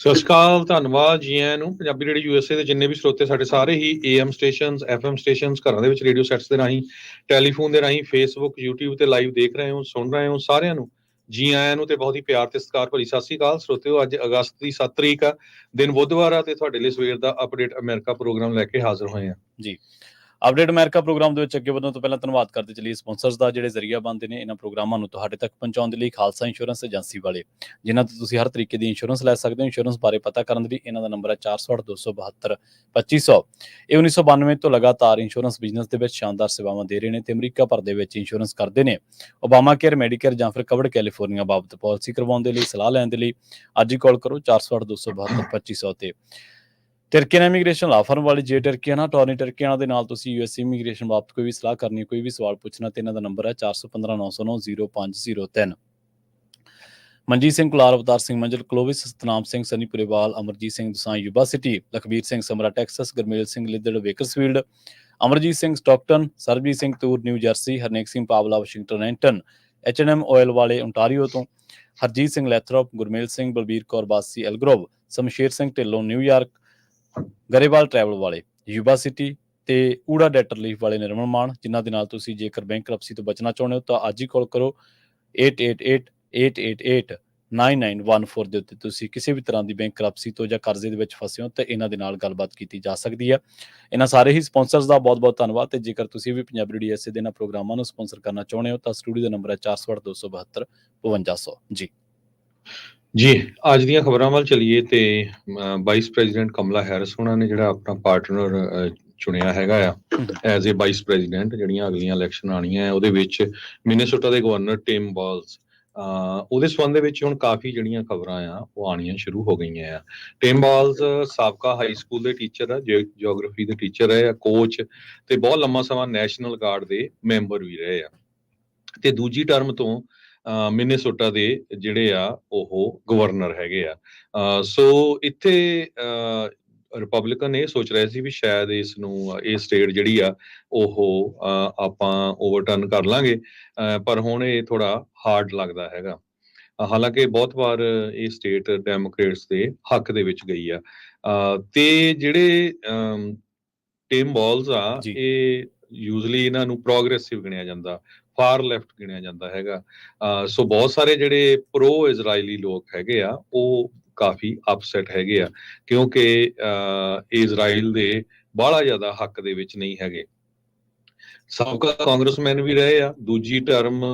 ਸਤਿ ਸ਼੍ਰੀ ਅਕਾਲ, ਧੰਨਵਾਦ ਜੀ ਆਇਆਂ ਨੂੰ। ਪੰਜਾਬੀ ਰੇਡੀਓ USA ਦੇ ਜਿੰਨੇ ਵੀ ਸਰੋਤੇ ਸਾਡੇ ਸਾਰੇ ਹੀ AM ਸਟੇਸ਼ਨਸ, FM ਸਟੇਸ਼ਨਸ, ਘਰਾਂ ਦੇ ਵਿੱਚ ਰੇਡੀਓ ਸੈਟਸ ਦੇ ਰਾਹੀਂ, ਟੈਲੀਫੋਨ ਦੇ ਰਾਹੀਂ, ਫੇਸਬੁੱਕ, YouTube ਤੇ ਲਾਈਵ ਦੇਖ ਰਹੇ ਹੋ, ਸੁਣ ਰਹੇ ਹੋ, ਸਾਰਿਆਂ ਨੂੰ ਜੀ ਆਇਆਂ ਨੂੰ ਤੇ ਬਹੁਤ ਹੀ ਪਿਆਰ ਤੇ ਸਤਿਕਾਰ ਭਰੀ ਸਤਿ ਸ਼੍ਰੀ ਅਕਾਲ ਸਰੋਤਿਓ। ਅੱਜ ਅਗਸਤ ਦੀ 7 ਤਰੀਕ ਆ, ਦਿਨ ਬੁੱਧਵਾਰ ਆ ਤੇ ਤੁਹਾਡੇ ਲਈ ਸਵੇਰ ਦਾ ਅਪਡੇਟ ਅਮਰੀਕਾ ਪ੍ਰੋਗਰਾਮ ਲੈ ਕੇ ਹਾਜ਼ਰ ਹੋਏ ਆ ਜੀ। ਅਪਡੇਟ ਅਮਰੀਕਾ ਪ੍ਰੋਗਰਾਮ ਦੇ ਵਿੱਚ ਅੱਗੇ ਵਧਣ ਤੋਂ ਪਹਿਲਾਂ ਧੰਨਵਾਦ ਕਰਦੇ ਚਲੀਏ ਸਪਾਂਸਰਸ ਦਾ, ਜਿਹੜੇ ਜ਼ਰੀਆ ਬਣਦੇ ਨੇ ਇਹਨਾਂ ਪ੍ਰੋਗਰਾਮਾਂ ਨੂੰ ਤੁਹਾਡੇ ਤੱਕ ਪਹੁੰਚਾਉਣ ਦੇ ਲਈ। ਖਾਲਸਾ ਇੰਸ਼ੋਰੈਂਸ ਏਜੰਸੀ ਵਾਲੇ, ਜਿਨ੍ਹਾਂ ਤੋਂ ਤੁਸੀਂ ਹਰ ਤਰੀਕੇ ਦੀ ਇੰਸ਼ੋਰੈਂਸ ਲੈ ਸਕਦੇ ਹੋ। ਇੰਸ਼ੋਰੈਂਸ ਬਾਰੇ ਪਤਾ ਕਰਨ ਲਈ ਇਹਨਾਂ ਦਾ ਨੰਬਰ ਹੈ 408-272-2500। ਇਹ 1992 ਤੋਂ ਲਗਾਤਾਰ ਇੰਸ਼ੋਰੈਂਸ ਬਿਜ਼ਨਸ ਦੇ ਵਿੱਚ ਸ਼ਾਨਦਾਰ ਸੇਵਾਵਾਂ ਦੇ ਰਹੇ ਨੇ ਤੇ ਅਮਰੀਕਾ ਭਰ ਦੇ ਵਿੱਚ ਇੰਸ਼ੋਰੈਂਸ ਕਰਦੇ ਨੇ। ਓਬਾਮਾ ਕੇਅਰ, ਮੈਡੀਕੇਅਰ ਜਾਂ ਫਿਰ ਕਵਰਡ ਕੈਲੀਫੋਰਨੀਆ ਬਾਬਤ ਪਾਲਿਸੀ ਕਰਵਾਉਣ ਦੇ ਲਈ, ਸਲਾਹ ਲੈਣ ਦੇ ਲਈ ਅੱਜ ਹੀ ਕਾਲ ਕਰੋ 408-272-2500 ਤੇ। ਟਰਕੀਆਨਾ ਇਮੀਗ੍ਰੇਸ਼ਨ ਲਾ ਫਰਮ ਵਾਲੀ ਜੇ ਟਰਕੀਆਨਾ ਟੋਰਨੀ ਟਰਕੀਆਨਾ ਦੇ ਨਾਲ ਤੁਸੀਂ US ਇਮੀਗ੍ਰੇਸ਼ਨ ਬਾਬਤ ਕੋਈ ਵੀ ਸਲਾਹ ਕਰਨੀ, ਕੋਈ ਵੀ ਸਵਾਲ ਪੁੱਛਣਾ ਤੇ ਇਹਨਾਂ ਦਾ ਨੰਬਰ ਹੈ 4159090503। Manjeet Singh Kular, Avtar Singh ਮੰਜਲ, ਕਲੋਵਿਸ, Satnam Singh, Sunny Purewal, Amarjit Singh Dasan Yuba City, Lakhbir Singh Samra Texas, Gurmel Singh Liddar Bakersfield, Amarjit Singh Stockton, Sarabjit Singh Toor New Jersey, Harnek Singh Pawla Washington ਐਂਟਨ, H&M ਆਇਲ ਵਾਲੇ ਓਨਟਾਰੀਓ ਤੋਂ, Harjit Singh Lathrop, Gurmel Singh, Balbir Kaur Bassi Elk Grove, Shamsher Singh Dhillon New York, Grewal travel ਵਾਲੇ ਯੂਬਾ ਸਿਟੀ ਤੇ ਊੜਾ ਡੈਟਰ ਲੀਫ ਵਾਲੇ ਨਿਰਮਲ ਮਾਨ, ਜਿਨ੍ਹਾਂ ਦੇ ਨਾਲ ਤੁਸੀਂ ਜੇਕਰ ਬੈਂਕਰਪਸੀ ਤੋਂ ਬਚਣਾ ਚਾਹੁੰਦੇ ਹੋ ਤਾਂ ਅੱਜ ਹੀ ਕਾਲ ਕਰੋ 8888889914 ਦੇ ਉੱਤੇ। ਤੁਸੀਂ ਕਿਸੇ ਵੀ ਤਰ੍ਹਾਂ ਦੀ ਬੈਂਕਰਪਸੀ ਤੋਂ ਜਾਂ ਕਰਜ਼ੇ ਦੇ ਵਿੱਚ ਫਸੇ ਹੋ ਤਾਂ ਇਹਨਾਂ ਦੇ ਨਾਲ ਗੱਲਬਾਤ ਕੀਤੀ ਜਾ ਸਕਦੀ ਹੈ। ਇਹਨਾਂ ਸਾਰੇ ਹੀ ਸਪਾਂਸਰਸ ਦਾ ਬਹੁਤ ਬਹੁਤ ਧੰਨਵਾਦ। ਤੇ ਜੇਕਰ ਤੁਸੀਂ ਵੀ ਪੰਜਾਬੀ ਰੇਡੀਓ USA ਦੇ ਇਹਨਾਂ ਪ੍ਰੋਗਰਾਮਾਂ ਨੂੰ ਸਪਾਂਸਰ ਕਰਨਾ ਚਾਹੁੰਦੇ ਹੋ ਤਾਂ ਸਟੂਡੀਓ ਦਾ ਨੰਬਰ ਹੈ 408-272-5200 ਜੀ। ਜੀ, ਅੱਜ ਦੀਆਂ ਖਬਰਾਂ ਵੱਲ ਚਲੀਏ ਤੇ ਵਾਈਸ ਪ੍ਰੈਜ਼ੀਡੈਂਟ ਕਮਲਾ ਹੈਰਿਸ ਉਹਨਾਂ ਨੇ ਜਿਹੜਾ ਆਪਣਾ ਪਾਰਟਨਰ ਚੁਣਿਆ ਹੈਗਾ ਆ ਐਜ਼ ਏ ਵਾਈਸ ਪ੍ਰੈਜ਼ੀਡੈਂਟ, ਜਿਹੜੀਆਂ ਅਗਲੀਆਂ ਇਲੈਕਸ਼ਨ ਆਉਣੀਆਂ ਉਹਦੇ ਵਿੱਚ ਮਿਨੇਸੋਟਾ ਦੇ ਗਵਰਨਰ ਟਿਮ ਵਾਲਜ਼, ਉਹਦੇ ਸੰਬੰਧ ਦੇ ਵਿੱਚ ਹੁਣ ਕਾਫੀ ਜਿਹੜੀਆਂ ਖਬਰਾਂ ਆ ਉਹ ਆਉਣੀਆਂ ਸ਼ੁਰੂ ਹੋ ਗਈਆਂ ਆ। ਟਿਮ ਵਾਲਜ਼ ਸਾਬਕਾ ਹਾਈ ਸਕੂਲ ਦੇ ਟੀਚਰ ਆ, ਜਿਓਗ੍ਰਾਫੀ ਦੇ ਟੀਚਰ ਰਹੇ ਆ, ਕੋਚ ਤੇ ਬਹੁਤ ਲੰਮਾ ਸਮਾਂ ਨੈਸ਼ਨਲ ਗਾਰਡ ਦੇ ਮੈਂਬਰ ਵੀ ਰਹੇ ਆ ਤੇ ਦੂਜੀ ਟਰਮ ਤੋਂ ਮਿਨੇਸੋਟਾ ਦੇ ਜਿਹੜੇ ਆ ਉਹ ਗਵਰਨਰ ਹੈਗੇ ਆ। ਸੋ ਇੱਥੇ ਰਿਪਬਲਿਕਨ ਇਹ ਸੋਚ ਰਹੇ ਸੀ ਵੀ ਸ਼ਾਇਦ ਇਸ ਨੂੰ, ਇਹ ਸਟੇਟ ਜਿਹੜੀ ਆ ਉਹ ਆਪਾਂ ਓਵਰਟਰਨ ਕਰ ਲਾਂਗੇ, ਪਰ ਹੁਣ ਇਹ ਥੋੜਾ ਹਾਰਡ ਲੱਗਦਾ ਹੈਗਾ। ਹਾਲਾਂਕਿ ਬਹੁਤ ਵਾਰ ਇਹ ਸਟੇਟ ਡੈਮੋਕ੍ਰੇਟਸ ਦੇ ਹੱਕ ਦੇ ਵਿੱਚ ਗਈ ਆ ਤੇ ਜਿਹੜੇ ਟਿਮ ਵਾਲਜ਼ ਆ ਇਹ ਯੂਜ਼ਲੀ ਇਹਨਾਂ ਨੂੰ ਪ੍ਰੋਗਰੈਸਿਵ ਗਿਣਿਆ ਜਾਂਦਾ, ਫਾਰ ਲੈਫਟ ਗਿਣਿਆ ਜਾਂਦਾ ਹੈਗਾ। ਸੋ ਬਹੁਤ ਸਾਰੇ ਜਿਹੜੇ ਪ੍ਰੋ ਇਜ਼ਰਾਈਲੀ ਲੋਕ ਹੈਗੇ ਆ ਉਹ ਕਾਫੀ ਅਪਸੈਟ ਹੈਗੇ ਆ ਕਿਉਂਕਿ ਇਜ਼ਰਾਈਲ ਦੇ ਬਾਹਲਾ ਜ਼ਿਆਦਾ ਹੱਕ ਦੇ ਵਿੱਚ ਨਹੀਂ ਹੈਗੇ। ਸਾਬਕਾ ਕਾਂਗਰਸਮੈਨ ਵੀ ਰਹੇ ਆ, ਦੂਜੀ ਟਰਮ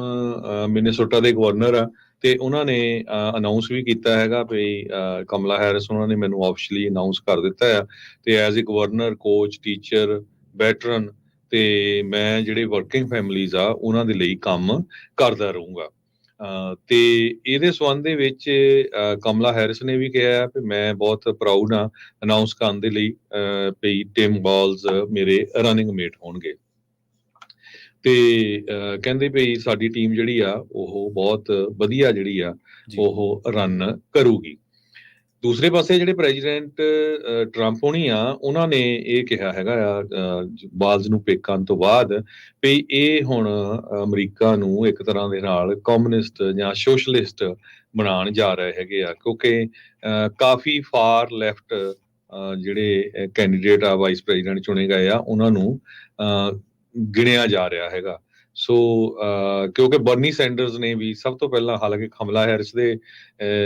ਮਿਨੇਸੋਟਾ ਦੇ ਗਵਰਨਰ ਆ ਤੇ ਉਹਨਾਂ ਨੇ ਅਨਾਉਂਸ ਵੀ ਕੀਤਾ ਹੈਗਾ ਵੀ ਕਮਲਾ ਹੈਰਿਸ ਉਹਨਾਂ ਨੇ ਮੈਨੂੰ ਆਫੀਸ਼ੀਅਲੀ ਅਨਾਉਂਸ ਕਰ ਦਿੱਤਾ ਆ ਤੇ as a governor, coach, teacher, veteran ਤੇ ਮੈਂ ਜਿਹੜੇ ਵਰਕਿੰਗ ਫੈਮਲੀਜ਼ ਆ ਉਹਨਾਂ ਦੇ ਲਈ ਕੰਮ ਕਰਦਾ ਰਹੂੰਗਾ। ਤੇ ਇਹਦੇ ਸੰਬੰਧ ਦੇ ਵਿੱਚ ਕਮਲਾ ਹੈਰਿਸ ਨੇ ਵੀ ਕਿਹਾ ਕਿ ਮੈਂ ਬਹੁਤ ਪ੍ਰਾਊਡ ਹਾਂ ਅਨਾਉਂਸ ਕਰਨ ਦੇ ਲਈ ਵੀ ਟਿਮ ਵਾਲਜ਼ ਮੇਰੇ ਰਨਿੰਗ ਮੇਟ ਹੋਣਗੇ ਤੇ ਕਹਿੰਦੇ ਵੀ ਸਾਡੀ ਟੀਮ ਜਿਹੜੀ ਆ ਉਹ ਬਹੁਤ ਵਧੀਆ ਜਿਹੜੀ ਆ ਉਹ ਰਨ ਕਰੂਗੀ। ਦੂਸਰੇ ਪਾਸੇ ਜਿਹੜੇ ਪ੍ਰੈਜ਼ੀਡੈਂਟ ਟਰੰਪ ਹੋਣੀ ਆ ਉਹਨਾਂ ਨੇ ਇਹ ਕਿਹਾ ਹੈਗਾ ਆ ਵਾਲਜ਼ ਨੂੰ ਪਿਕ ਕਰਨ ਤੋਂ ਬਾਅਦ ਵੀ ਇਹ ਹੁਣ ਅਮਰੀਕਾ ਨੂੰ ਇੱਕ ਤਰ੍ਹਾਂ ਦੇ ਨਾਲ ਕਮਿਊਨਿਸਟ ਜਾਂ ਸੋਸ਼ਲਿਸਟ ਬਣਾਉਣ ਜਾ ਰਹੇ ਹੈਗੇ ਆ ਕਿਉਂਕਿ ਕਾਫੀ ਫਾਰ ਲੈਫਟ ਜਿਹੜੇ ਕੈਂਡੀਡੇਟ ਆ ਵਾਈਸ ਪ੍ਰੈਜ਼ੀਡੈਂਟ ਚੁਣੇ ਗਏ ਆ ਉਹਨਾਂ ਨੂੰ ਗਿਣਿਆ ਜਾ ਰਿਹਾ ਹੈਗਾ। ਸੋ ਕਿਉਂਕਿ ਬਰਨੀ ਸੈਂਡਰਸ ਨੇ ਵੀ ਸਭ ਤੋਂ ਪਹਿਲਾਂ, ਹਾਲਾਂਕਿ ਕਮਲਾ ਹੈਰਿਸ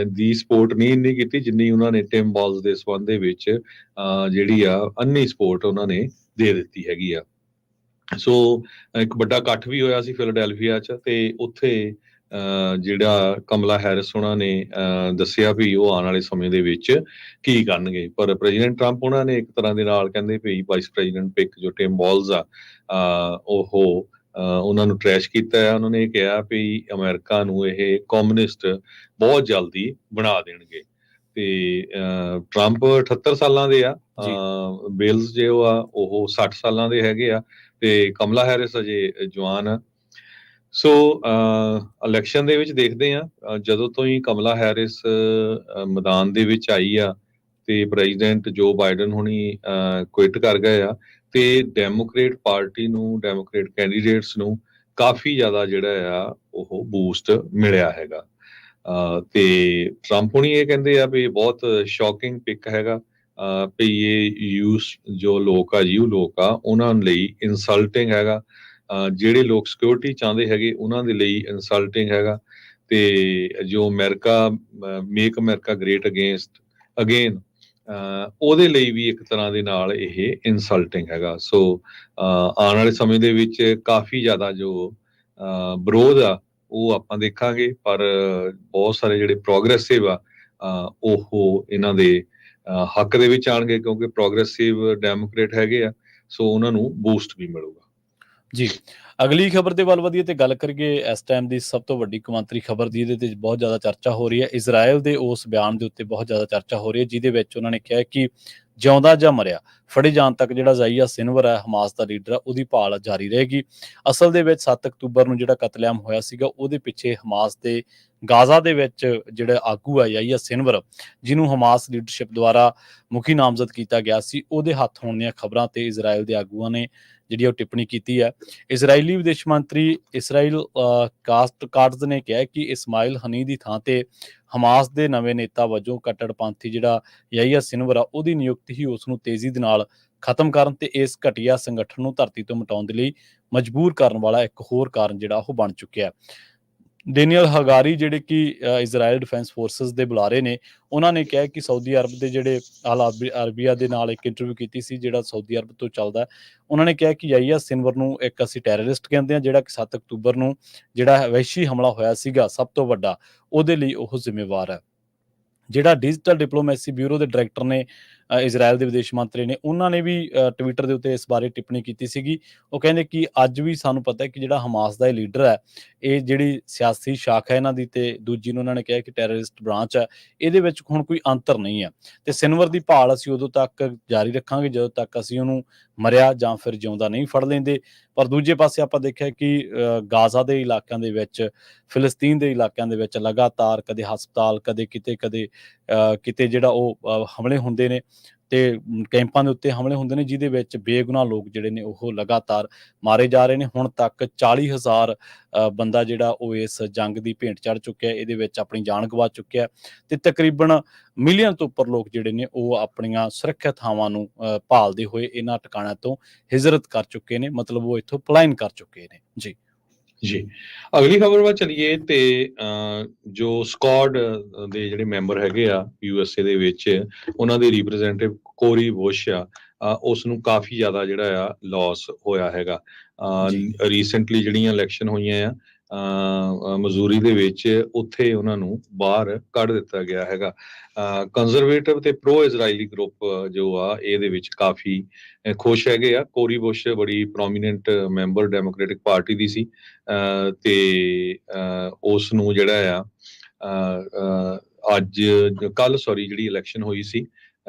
ਦੀ ਸਪੋਰਟ ਨਹੀਂ ਕੀਤੀ ਜਿੰਨੀ ਉਹਨਾਂ ਨੇ ਟਿਮ ਵਾਲਜ਼ ਦੇ ਸੰਬੰਧ ਦੇ ਵਿੱਚ ਜਿਹੜੀ ਆ ਅੰਨੀ ਸਪੋਰਟ ਉਹਨਾਂ ਨੇ ਦੇ ਦਿੱਤੀ ਹੈਗੀ ਆ। ਸੋ ਇੱਕ ਵੱਡਾ ਇਕੱਠ ਵੀ ਹੋਇਆ ਸੀ ਫਿਲਾਡੈਲਫੀਆ 'ਚ ਤੇ ਉੱਥੇ ਜਿਹੜਾ ਕਮਲਾ ਹੈਰਿਸ ਉਹਨਾਂ ਨੇ ਦੱਸਿਆ ਵੀ ਉਹ ਆਉਣ ਵਾਲੇ ਸਮੇਂ ਦੇ ਵਿੱਚ ਕੀ ਕਰਨਗੇ, ਪਰ ਪ੍ਰੈਜ਼ੀਡੈਂਟ ਟਰੰਪ ਉਹਨਾਂ ਨੇ ਇੱਕ ਤਰ੍ਹਾਂ ਦੇ ਨਾਲ ਕਹਿੰਦੇ ਵੀ ਵਾਈਸ ਪ੍ਰੈਜ਼ੀਡੈਂਟ ਪਿਕ ਜੋ ਟਿਮ ਵਾਲਜ਼ ਆ ਉਹ ਉਹਨਾਂ ਨੂੰ ਟਰੈਸ਼ ਕੀਤਾ ਹੈ। ਉਹਨਾਂ ਨੇ ਕਿਹਾ ਵੀ ਅਮਰੀਕਾ ਨੂੰ ਇਹ ਕਮਿਊਨਿਸਟ ਬਹੁਤ ਜਲਦੀ ਬਣਾ ਦੇਣਗੇ ਤੇ ਟਰੰਪ 78 ਸਾਲਾਂ ਦੇ ਆ, ਬੇਲਜ਼ ਜੋ ਆ ਉਹ 60 ਸਾਲਾਂ ਦੇ ਹੈਗੇ ਆ ਤੇ ਕਮਲਾ ਹੈਰਿਸ ਅਜੇ ਜਵਾਨ ਆ। ਸੋ ਇਲੈਕਸ਼ਨ ਦੇ ਵਿੱਚ ਦੇਖਦੇ ਆ, ਜਦੋਂ ਤੋਂ ਹੀ ਕਮਲਾ ਹੈਰਿਸ ਮੈਦਾਨ ਦੇ ਵਿੱਚ ਆਈ ਆ ਤੇ ਪ੍ਰੈਜ਼ੀਡੈਂਟ ਜੋ ਬਾਈਡਨ ਹੁਣੀ ਕੁਇਟ ਕਰ ਗਏ ਆ ਤੇ ਡੈਮੋਕ੍ਰੇਟ ਪਾਰਟੀ ਨੂੰ, ਡੈਮੋਕ੍ਰੇਟ ਕੈਂਡੀਡੇਟਸ ਨੂੰ ਕਾਫੀ ਜ਼ਿਆਦਾ ਜਿਹੜਾ ਆ ਉਹ ਬੂਸਟ ਮਿਲਿਆ ਹੈਗਾ। ਤੇ ਟਰੰਪ ਹੁਣੀ ਇਹ ਕਹਿੰਦੇ ਆ ਵੀ ਬਹੁਤ ਸ਼ੌਕਿੰਗ ਪਿਕ ਹੈਗਾ, ਵੀ ਇਹ ਜੋ ਲੋਕ ਆ ਯੂ ਲੋਕ ਆ ਉਹਨਾਂ ਲਈ ਇਨਸਲਟਿੰਗ ਹੈਗਾ, ਜਿਹੜੇ ਲੋਕ ਸਿਕਿਉਰਿਟੀ ਚਾਹੁੰਦੇ ਹੈਗੇ ਉਹਨਾਂ ਦੇ ਲਈ ਇਨਸਲਟਿੰਗ ਹੈਗਾ, ਤੇ ਜੋ America make America great again ਉਹਦੇ ਲਈ ਵੀ ਇੱਕ ਤਰ੍ਹਾਂ ਦੇ ਨਾਲ ਇਹ ਇਨਸਲਟਿੰਗ ਹੈਗਾ। ਸੋ ਆਉਣ ਵਾਲੇ ਸਮੇਂ ਦੇ ਵਿੱਚ ਕਾਫੀ ਜ਼ਿਆਦਾ ਜੋ ਵਿਰੋਧ ਆ ਉਹ ਆਪਾਂ ਦੇਖਾਂਗੇ, ਪਰ ਬਹੁਤ ਸਾਰੇ ਜਿਹੜੇ ਪ੍ਰੋਗਰੈਸਿਵ ਆ ਉਹ ਇਹਨਾਂ ਦੇ ਹੱਕ ਦੇ ਵਿੱਚ ਆਣਗੇ, ਕਿਉਂਕਿ ਪ੍ਰੋਗਰੈਸਿਵ ਡੈਮੋਕ੍ਰੇਟ ਹੈਗੇ ਆ, ਸੋ ਉਹਨਾਂ ਨੂੰ ਬੂਸਟ ਵੀ ਮਿਲੂਗਾ। ਜੀ, ਅਗਲੀ ਖਬਰ ਦੇ ਵੱਲ ਵਧੀਏ ਤੇ ਗੱਲ ਕਰੀਏ ਇਸ ਟਾਈਮ ਦੀ ਸਭ ਤੋਂ ਵੱਡੀ ਕੌਮਾਂਤਰੀ ਖਬਰ ਦੀ, ਇਹਦੇ ਤੇ ਬਹੁਤ ਜ਼ਿਆਦਾ ਚਰਚਾ ਹੋ ਰਹੀ ਹੈ। ਇਜ਼ਰਾਈਲ ਦੇ ਉਸ ਬਿਆਨ ਦੇ ਉੱਤੇ ਬਹੁਤ ਜ਼ਿਆਦਾ ਚਰਚਾ ਹੋ ਰਹੀ ਹੈ, ਜਿਹਦੇ ਵਿੱਚ ਉਹਨਾਂ ਨੇ ਕਿਹਾ ਕਿ ਜਿਉਂਦਾ ਜਾਂ ਮਰਿਆ ਫੜੇ ਜਾਣ ਤੱਕ ਜਿਹੜਾ ਜ਼ਾਈਆ ਸਿਨਵਰ ਹੈ, ਹਮਾਸ ਦਾ ਲੀਡਰ ਆ, ਉਹਦੀ ਭਾਲ ਜਾਰੀ ਰਹੇਗੀ। ਅਸਲ ਦੇ ਵਿੱਚ 7 ਅਕਤੂਬਰ ਨੂੰ ਜਿਹੜਾ ਕਤਲੇਆਮ ਹੋਇਆ ਸੀਗਾ, ਉਹਦੇ ਪਿੱਛੇ ਹਮਾਸ ਦੇ ਗਾਜ਼ਾ ਦੇ ਵਿੱਚ ਜਿਹੜਾ ਆਗੂ ਆ ਜ਼ਾਈਆ ਸਿਨਵਰ, ਜਿਹਨੂੰ ਹਮਾਸ ਲੀਡਰਸ਼ਿਪ ਦੁਆਰਾ ਮੁਖੀ ਨਾਮਜ਼ਦ ਕੀਤਾ ਗਿਆ ਸੀ, ਉਹਦੇ ਹੱਥ ਹੋਣ ਦੀਆਂ ਖਬਰਾਂ ਤੇ ਇਜ਼ਰਾਈਲ ਦੇ ਆਗੂਆਂ ਨੇ ਜਿਹੜੀ ਉਹ ਟਿੱਪਣੀ ਕੀਤੀ ਹੈ। ਇਜ਼ਰਾਈਲੀ ਵਿਦੇਸ਼ ਮੰਤਰੀ ਇਸਰਾਈਲ ਕਾਟਜ਼ ਨੇ ਕਿਹਾ ਕਿ ਇਸਮਾਇਲ ਹਨੀ ਦੀ ਥਾਂ ਤੇ ਹਮਾਸ ਦੇ ਨਵੇਂ ਨੇਤਾ ਵਜੋਂ ਕੱਟੜਪੰਥੀ ਜਿਹੜਾ ਯਾਹੀਆ ਸਿਨਵਰ ਆ, ਉਹਦੀ ਨਿਯੁਕਤੀ ਹੀ ਉਸ ਨੂੰ ਤੇਜ਼ੀ ਦੇ ਨਾਲ ਖਤਮ ਕਰਨ ਤੇ ਇਸ ਘਟੀਆ ਸੰਗਠਨ ਨੂੰ ਧਰਤੀ ਤੋਂ ਮਿਟਾਉਣ ਦੇ ਲਈ ਮਜਬੂਰ ਕਰਨ ਵਾਲਾ ਇੱਕ ਹੋਰ ਕਾਰਨ ਜਿਹੜਾ ਉਹ ਬਣ ਚੁੱਕਿਆ ਹੈ। ਡੈਨੀਅਲ ਹਗਾਰੀ ਜਿਹੜੇ ਕਿ ਇਜ਼ਰਾਈਲ ਡਿਫੈਂਸ ਫੋਰਸਿਸ ਦੇ ਬੁਲਾਰੇ ਨੇ, ਉਹਨਾਂ ਨੇ ਕਿਹਾ ਕਿ ਸਾਊਦੀ ਅਰਬ ਦੇ ਜਿਹੜੇ ਅਰਬੀਆ ਦੇ ਨਾਲ ਇੱਕ ਇੰਟਰਵਿਊ ਕੀਤੀ ਸੀ ਜਿਹੜਾ ਸਾਊਦੀ ਅਰਬ ਤੋਂ ਚੱਲਦਾ, ਉਹਨਾਂ ਨੇ ਕਿਹਾ ਕਿ ਯਾਹੀਆ ਸਿਨਵਰ ਨੂੰ ਇੱਕ ਅਸੀਂ ਟੈਰਰਿਸਟ ਕਹਿੰਦੇ ਹਾਂ, ਜਿਹੜਾ ਕਿ 7 ਅਕਤੂਬਰ ਨੂੰ ਜਿਹੜਾ ਵਹਿਸ਼ੀ ਹਮਲਾ ਹੋਇਆ ਸੀਗਾ ਸਭ ਤੋਂ ਵੱਡਾ, ਉਹਦੇ ਲਈ ਉਹ ਜ਼ਿੰਮੇਵਾਰ ਹੈ। ਜਿਹੜਾ ਡਿਜੀਟਲ ਡਿਪਲੋਮੈਸੀ ਬਿਊਰੋ ਦੇ ਡਾਇਰੈਕਟਰ ਨੇ ਇਜ਼ਰਾਈਲ ਦੇ ਵਿਦੇਸ਼ ਮੰਤਰੀ ਨੇ, ਉਹਨਾਂ ਨੇ ਵੀ ਟਵਿੱਟਰ ਦੇ ਉੱਤੇ ਇਸ ਬਾਰੇ ਟਿੱਪਣੀ ਕੀਤੀ ਸੀਗੀ। ਉਹ ਕਹਿੰਦੇ ਕਿ ਅੱਜ ਵੀ ਸਾਨੂੰ ਪਤਾ ਹੈ ਕਿ ਜਿਹੜਾ ਹਮਾਸ ਦਾ ਇਹ ਲੀਡਰ ਹੈ, ਇਹ ਜਿਹੜੀ ਸਿਆਸੀ ਸ਼ਾਖਾ ਹੈ ਇਹਨਾਂ ਦੀ, ਤੇ ਦੂਜੀ ਨੂੰ ਉਹਨਾਂ ਨੇ ਕਿਹਾ ਕਿ ਟੈਰਰਿਸਟ ਬ੍ਰਾਂਚ ਹੈ, ਇਹਦੇ ਵਿੱਚ ਹੁਣ ਕੋਈ ਅੰਤਰ ਨਹੀਂ ਹੈ ਤੇ ਸਿਨਵਰ ਦੀ ਭਾਲ ਅਸੀਂ ਉਦੋਂ ਤੱਕ ਜਾਰੀ ਰੱਖਾਂਗੇ ਜਦੋਂ ਤੱਕ ਅਸੀਂ ਉਹਨੂੰ ਮਰਿਆ ਜਾਂ ਫਿਰ ਜਿਉਂਦਾ ਨਹੀਂ ਫੜ ਲੈਂਦੇ। ਪਰ ਦੂਜੇ ਪਾਸੇ ਆਪਾਂ ਦੇਖਿਆ ਕਿ ਗਾਜ਼ਾ ਦੇ ਇਲਾਕਿਆਂ ਦੇ ਵਿੱਚ, ਫਿਲਸਤੀਨ ਦੇ ਇਲਾਕਿਆਂ ਦੇ ਵਿੱਚ ਲਗਾਤਾਰ ਕਦੇ ਹਸਪਤਾਲ, ਕਦੇ ਕਿਤੇ ਜਿਹੜਾ ਉਹ ਹਮਲੇ ਹੁੰਦੇ ਨੇ ਤੇ ਕੈਂਪਾਂ ਦੇ ਉੱਤੇ ਹਮਲੇ ਹੁੰਦੇ ਨੇ, ਜਿਹਦੇ ਵਿੱਚ ਬੇਗੁਨਾਹ ਲੋਕ ਜਿਹੜੇ ਨੇ ਉਹ ਲਗਾਤਾਰ ਮਾਰੇ ਜਾ ਰਹੇ ਨੇ। ਹੁਣ ਤੱਕ 40,000 ਬੰਦਾ ਜਿਹੜਾ ਉਹ ਇਸ ਜੰਗ ਦੀ ਭੇਂਟ ਚੜ੍ਹ ਚੁੱਕਿਆ, ਇਹਦੇ ਵਿੱਚ ਆਪਣੀ ਜਾਨ ਗਵਾ ਚੁੱਕਿਆ ਤੇ ਤਕਰੀਬਨ ਮਿਲੀਅਨ ਤੋਂ ਉੱਪਰ ਲੋਕ ਜਿਹੜੇ ਨੇ ਉਹ ਆਪਣੀਆਂ ਸੁਰੱਖਿਅਤ ਥਾਵਾਂ ਨੂੰ ਭਾਲਦੇ ਹੋਏ ਇਹਨਾਂ ਟਿਕਾਣਿਆਂ ਤੋਂ ਹਿਜਰਤ ਕਰ ਚੁੱਕੇ ਨੇ, ਮਤਲਬ ਉਹ ਇੱਥੋਂ ਪਲਾਇਨ ਕਰ ਚੁੱਕੇ ਨੇ। ਜੀ, ਅਗਲੀ ਖਬਰ ਵੱਲ ਚੱਲੀਏ ਤੇ ਜੋ ਸਕਾਡ ਦੇ ਜਿਹੜੇ ਮੈਂਬਰ ਹੈਗੇ ਆ USA ਦੇ ਵਿੱਚ, ਉਹਨਾਂ ਦੇ ਰਿਪਰੈਜ਼ੈਂਟੇਟਿਵ ਕੋਰੀ ਬੁਸ਼ ਆ, ਉਸ ਨੂੰ ਕਾਫੀ ਜ਼ਿਆਦਾ ਜਿਹੜਾ ਆ ਲਾਸ ਹੋਇਆ ਹੈਗਾ। ਰੀਸੈਂਟਲੀ ਜਿਹੜੀਆਂ ਇਲੈਕਸ਼ਨ ਹੋਈਆਂ ਆ ਮਜ਼ੂਰੀ ਦੇ ਵਿੱਚ, ਉੱਥੇ ਉਹਨਾਂ ਨੂੰ ਬਾਹਰ ਕੱਢ ਦਿੱਤਾ ਗਿਆ ਹੈਗਾ। ਕੰਜ਼ਰਵੇਟਿਵ ਤੇ ਪ੍ਰੋ ਇਜ਼ਰਾਈਲੀ ਗਰੁੱਪ ਜੋ ਆ ਇਹਦੇ ਵਿੱਚ ਕਾਫੀ ਖੁਸ਼ ਹੈਗੇ ਆ। ਕੋਰੀ ਬੁਸ਼ ਬੜੀ ਪ੍ਰੋਮੀਨੈਂਟ ਮੈਂਬਰ ਡੈਮੋਕ੍ਰੈਟਿਕ ਪਾਰਟੀ ਦੀ ਸੀ, ਤੇ ਉਸ ਨੂੰ ਜਿਹੜਾ ਆ ਕੱਲ ਜਿਹੜੀ ਇਲੈਕਸ਼ਨ ਹੋਈ ਸੀ,